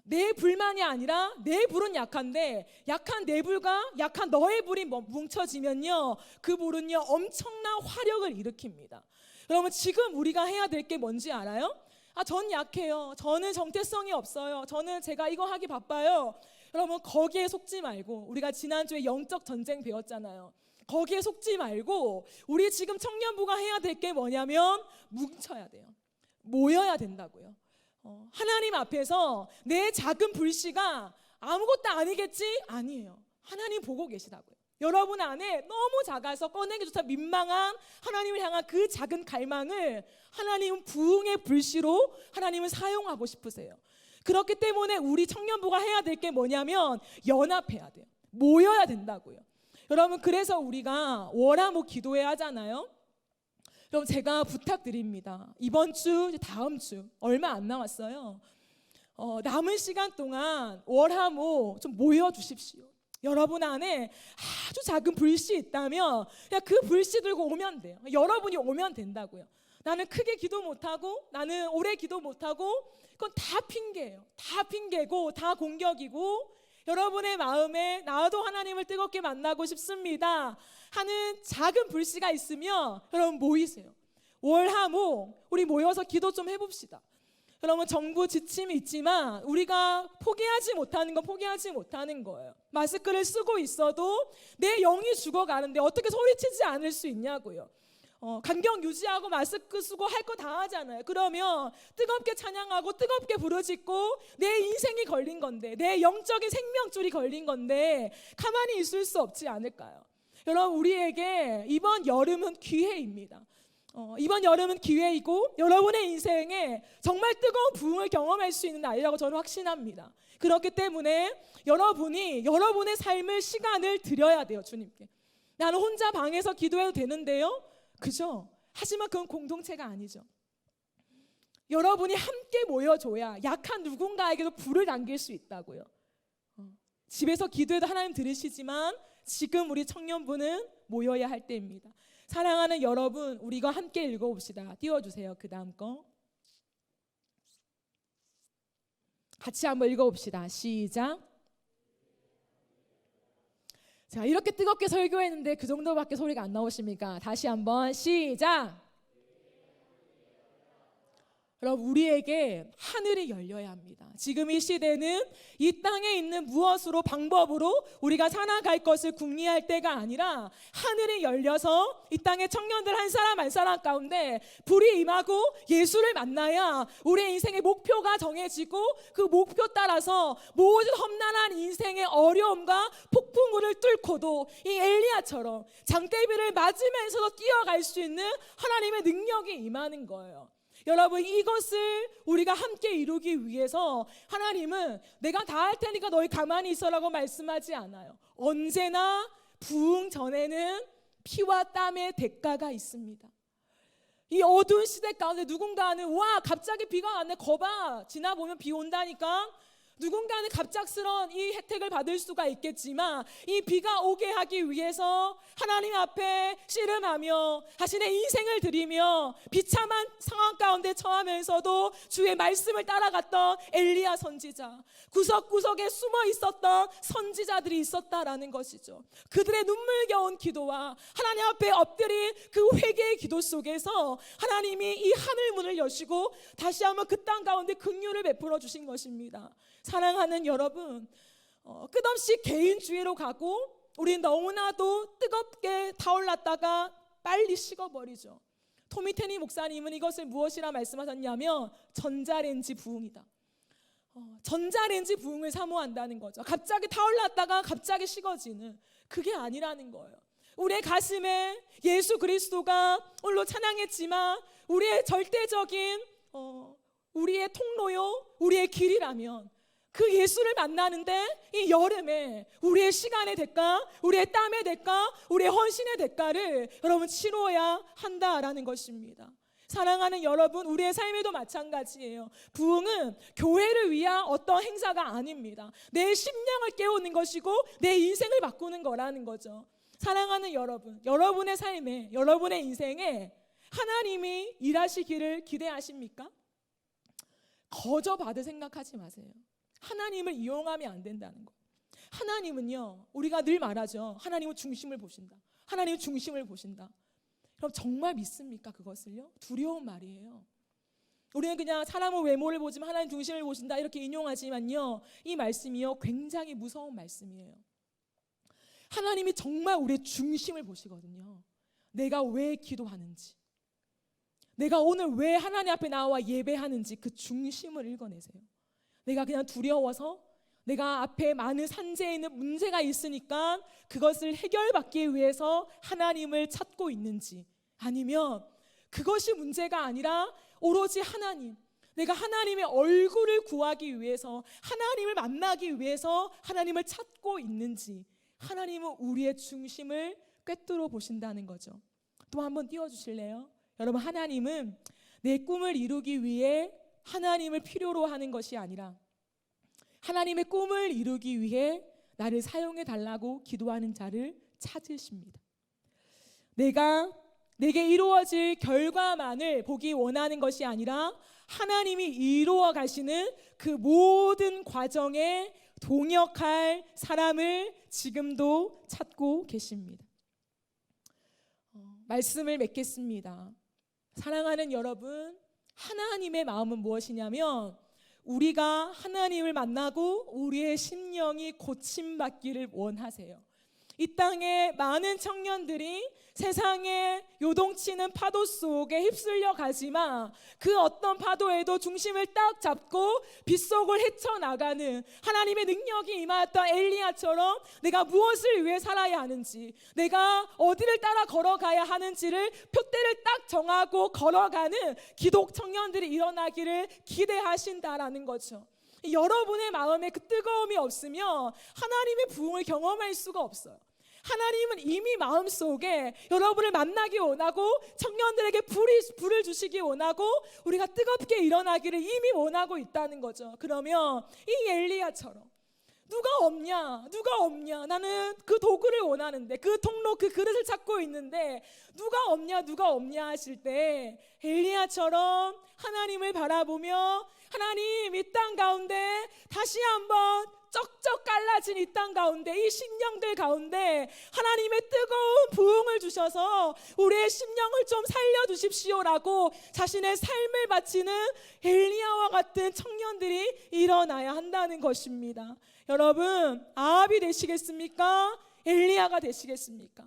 내 불만이 아니라 내 불은 약한데, 약한 내 불과 약한 너의 불이 뭉쳐지면요 그 불은요 엄청난 화력을 일으킵니다. 여러분 지금 우리가 해야 될 게 뭔지 알아요? 전 약해요, 저는 정체성이 없어요, 저는 제가 이거 하기 바빠요. 여러분 거기에 속지 말고, 우리가 지난주에 영적 전쟁 배웠잖아요. 거기에 속지 말고 우리 지금 청년부가 해야 될 게 뭐냐면 뭉쳐야 돼요. 모여야 된다고요. 하나님 앞에서 내 작은 불씨가 아무것도 아니겠지? 아니에요. 하나님 보고 계시다고요. 여러분 안에 너무 작아서 꺼내기조차 민망한 하나님을 향한 그 작은 갈망을 하나님은 부흥의 불씨로 하나님은 사용하고 싶으세요. 그렇기 때문에 우리 청년부가 해야 될 게 뭐냐면 연합해야 돼요. 모여야 된다고요. 여러분 그래서 우리가 월화목 기도회 하잖아요. 여러분 제가 부탁드립니다. 이번 주, 다음 주 얼마 안 남았어요. 남은 시간 동안 월화목 좀 모여주십시오. 여러분 안에 아주 작은 불씨 있다면 그냥 그 불씨 들고 오면 돼요. 여러분이 오면 된다고요. 나는 크게 기도 못하고, 나는 오래 기도 못하고, 그건 다 핑계예요. 다 핑계고 다 공격이고, 여러분의 마음에 나도 하나님을 뜨겁게 만나고 싶습니다 하는 작은 불씨가 있으면 여러분 모이세요. 월화목 우리 모여서 기도 좀 해봅시다. 여러분 정부 지침이 있지만 우리가 포기하지 못하는 건 포기하지 못하는 거예요. 마스크를 쓰고 있어도 내 영이 죽어가는데 어떻게 소리치지 않을 수 있냐고요. 간격 유지하고 마스크 쓰고 할 거 다 하잖아요. 그러면 뜨겁게 찬양하고 뜨겁게 부르짖고 내 인생이 걸린 건데, 내 영적인 생명줄이 걸린 건데 가만히 있을 수 없지 않을까요? 여러분, 우리에게 이번 여름은 기회입니다. 이번 여름은 기회이고 여러분의 인생에 정말 뜨거운 부흥을 경험할 수 있는 날이라고 저는 확신합니다. 그렇기 때문에 여러분이 여러분의 삶을 시간을 드려야 돼요. 주님께. 나는 혼자 방에서 기도해도 되는데요, 그죠? 하지만 그건 공동체가 아니죠. 여러분이 함께 모여줘야 약한 누군가에게도 불을 당길 수 있다고요. 집에서 기도해도 하나님 들으시지만 지금 우리 청년부는 모여야 할 때입니다. 사랑하는 여러분, 우리가 함께 읽어봅시다. 띄워주세요. 그 다음 거 같이 한번 읽어봅시다. 시작. 자, 이렇게 뜨겁게 설교했는데 그 정도밖에 소리가 안 나오십니까? 다시 한번 시작. 여러분, 우리에게 하늘이 열려야 합니다. 지금 이 시대는 이 땅에 있는 무엇으로 방법으로 우리가 살아갈 것을 궁리할 때가 아니라 하늘이 열려서 이 땅의 청년들 한 사람 한 사람 가운데 불이 임하고 예수를 만나야 우리의 인생의 목표가 정해지고 그 목표 따라서 모든 험난한 인생의 어려움과 폭풍우를 뚫고도 이 엘리야처럼 장대비를 맞으면서도 뛰어갈 수 있는 하나님의 능력이 임하는 거예요. 여러분, 이것을 우리가 함께 이루기 위해서 하나님은 내가 다 할 테니까 너희 가만히 있어라고 말씀하지 않아요. 언제나 부흥 전에는 피와 땀의 대가가 있습니다. 이 어두운 시대 가운데 누군가는 와 갑자기 비가 왔네, 거봐 지나보면 비 온다니까, 누군가는 갑작스러운 이 혜택을 받을 수가 있겠지만 이 비가 오게 하기 위해서 하나님 앞에 씨름하며 자신의 인생을 드리며 비참한 상황 가운데 처하면서도 주의 말씀을 따라갔던 엘리야 선지자, 구석구석에 숨어 있었던 선지자들이 있었다라는 것이죠. 그들의 눈물겨운 기도와 하나님 앞에 엎드린 그 회개의 기도 속에서 하나님이 이 하늘 문을 여시고 다시 한번 그 땅 가운데 긍휼을 베풀어 주신 것입니다. 사랑하는 여러분, 끝없이 개인주의로 가고 우리는 너무나도 뜨겁게 타올랐다가 빨리 식어버리죠. 토미 테니 목사님은 이것을 무엇이라 말씀하셨냐면 전자레인지 부흥이다. 전자레인지 부흥을 사모한다는 거죠. 갑자기 타올랐다가 갑자기 식어지는, 그게 아니라는 거예요. 우리의 가슴에 예수 그리스도가 홀로 찬양했지만 우리의 절대적인 우리의 통로요, 우리의 길이라면 그 예수를 만나는데 이 여름에 우리의 시간의 대가, 우리의 땀의 대가, 우리의 헌신의 대가를 여러분 치러야 한다라는 것입니다. 사랑하는 여러분, 우리의 삶에도 마찬가지예요. 부흥은 교회를 위한 어떤 행사가 아닙니다. 내 심령을 깨우는 것이고 내 인생을 바꾸는 거라는 거죠. 사랑하는 여러분, 여러분의 삶에, 여러분의 인생에 하나님이 일하시기를 기대하십니까? 거저 받을 생각하지 마세요. 하나님을 이용하면 안 된다는 거. 하나님은요, 우리가 늘 말하죠. 하나님은 중심을 보신다. 하나님은 중심을 보신다. 그럼 정말 믿습니까? 그것을요? 두려운 말이에요. 우리는 그냥 사람은 외모를 보지만 하나님 중심을 보신다 이렇게 인용하지만요, 이 말씀이요 굉장히 무서운 말씀이에요. 하나님이 정말 우리의 중심을 보시거든요. 내가 왜 기도하는지, 내가 오늘 왜 하나님 앞에 나와 예배하는지 그 중심을 읽어내세요. 내가 그냥 두려워서, 내가 앞에 많은 산재에 있는 문제가 있으니까 그것을 해결받기 위해서 하나님을 찾고 있는지, 아니면 그것이 문제가 아니라 오로지 하나님, 내가 하나님의 얼굴을 구하기 위해서, 하나님을 만나기 위해서 하나님을 찾고 있는지, 하나님은 우리의 중심을 꿰뚫어 보신다는 거죠. 또 한번 띄워주실래요? 여러분, 하나님은 내 꿈을 이루기 위해 하나님을 필요로 하는 것이 아니라 하나님의 꿈을 이루기 위해 나를 사용해 달라고 기도하는 자를 찾으십니다. 내게 이루어질 결과만을 보기 원하는 것이 아니라 하나님이 이루어 가시는 그 모든 과정에 동역할 사람을 지금도 찾고 계십니다. 말씀을 맺겠습니다. 사랑하는 여러분, 하나님의 마음은 무엇이냐면 우리가 하나님을 만나고 우리의 심령이 고침받기를 원하세요. 이 땅에 많은 청년들이 세상에 요동치는 파도 속에 휩쓸려 가지만 그 어떤 파도에도 중심을 딱 잡고 빗속을 헤쳐나가는 하나님의 능력이 임하였던 엘리야처럼 내가 무엇을 위해 살아야 하는지, 내가 어디를 따라 걸어가야 하는지를 표대를 딱 정하고 걸어가는 기독 청년들이 일어나기를 기대하신다라는 거죠. 여러분의 마음에 그 뜨거움이 없으면 하나님의 부흥을 경험할 수가 없어요. 하나님은 이미 마음속에 여러분을 만나기 원하고 청년들에게 불을 주시기 원하고 우리가 뜨겁게 일어나기를 이미 원하고 있다는 거죠. 그러면 이 엘리야처럼 누가 없냐 나는 그 도구를 원하는데, 그 통로, 그 그릇을 찾고 있는데 누가 없냐 하실 때 엘리야처럼 하나님을 바라보며 하나님, 이 땅 가운데 다시 한번 쩍쩍 갈라진 이 땅 가운데, 이 심령들 가운데 하나님의 뜨거운 부흥을 주셔서 우리의 심령을 좀 살려주십시오라고 자신의 삶을 바치는 엘리야와 같은 청년들이 일어나야 한다는 것입니다. 여러분, 아합이 되시겠습니까? 엘리야가 되시겠습니까?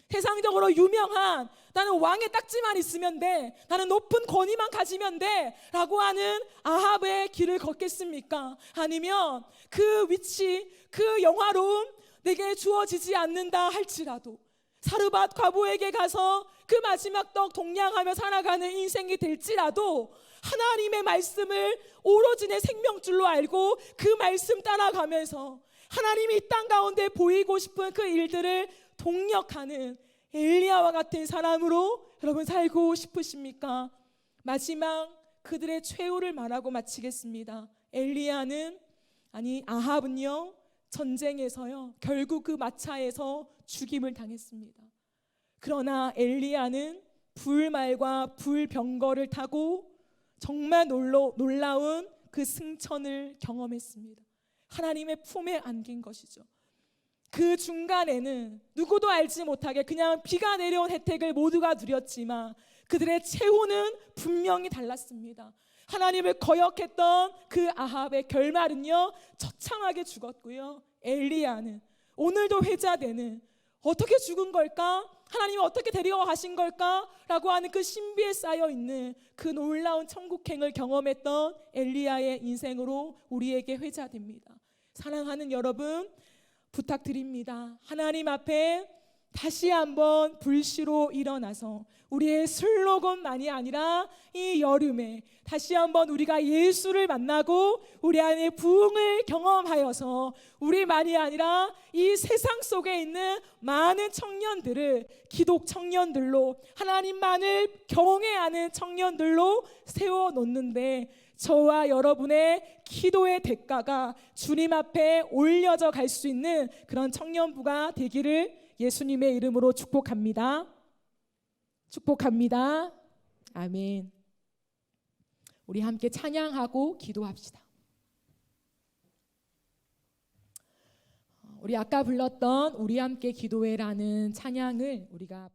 세상적으로 유명한, 나는 왕의 딱지만 있으면 돼, 나는 높은 권위만 가지면 돼 라고 하는 아합의 길을 걷겠습니까? 아니면 그 위치, 그 영화로움 내게 주어지지 않는다 할지라도 사르밧 과부에게 가서 그 마지막 떡 동냥하며 살아가는 인생이 될지라도 하나님의 말씀을 오로지 내 생명줄로 알고 그 말씀 따라가면서 하나님이 이 땅 가운데 보이고 싶은 그 일들을 동력하는 엘리야와 같은 사람으로 여러분 살고 싶으십니까? 마지막 그들의 최후를 말하고 마치겠습니다. 아합은요 전쟁에서요 결국 그 마차에서 죽임을 당했습니다. 그러나 엘리야는 불말과 불병거를 타고 정말 놀라운 그 승천을 경험했습니다. 하나님의 품에 안긴 것이죠. 그 중간에는 누구도 알지 못하게 그냥 비가 내려온 혜택을 모두가 누렸지만 그들의 최후는 분명히 달랐습니다. 하나님을 거역했던 그 아합의 결말은요 처참하게 죽었고요. 엘리야는 오늘도 회자되는 어떻게 죽은 걸까? 하나님이 어떻게 데려가신 걸까? 라고 하는 그 신비에 쌓여있는 그 놀라운 천국행을 경험했던 엘리야의 인생으로 우리에게 회자됩니다. 사랑하는 여러분, 부탁드립니다. 하나님 앞에 다시 한번 불시로 일어나서 우리의 슬로건만이 아니라 이 여름에 다시 한번 우리가 예수를 만나고 우리 안에 부흥을 경험하여서 우리만이 아니라 이 세상 속에 있는 많은 청년들을 기독 청년들로, 하나님만을 경외하는 청년들로 세워놓는데 저와 여러분의 기도의 대가가 주님 앞에 올려져 갈 수 있는 그런 청년부가 되기를 예수님의 이름으로 축복합니다. 축복합니다. 아멘. 우리 함께 찬양하고 기도합시다. 우리 아까 불렀던 우리 함께 기도해라는 찬양을 우리가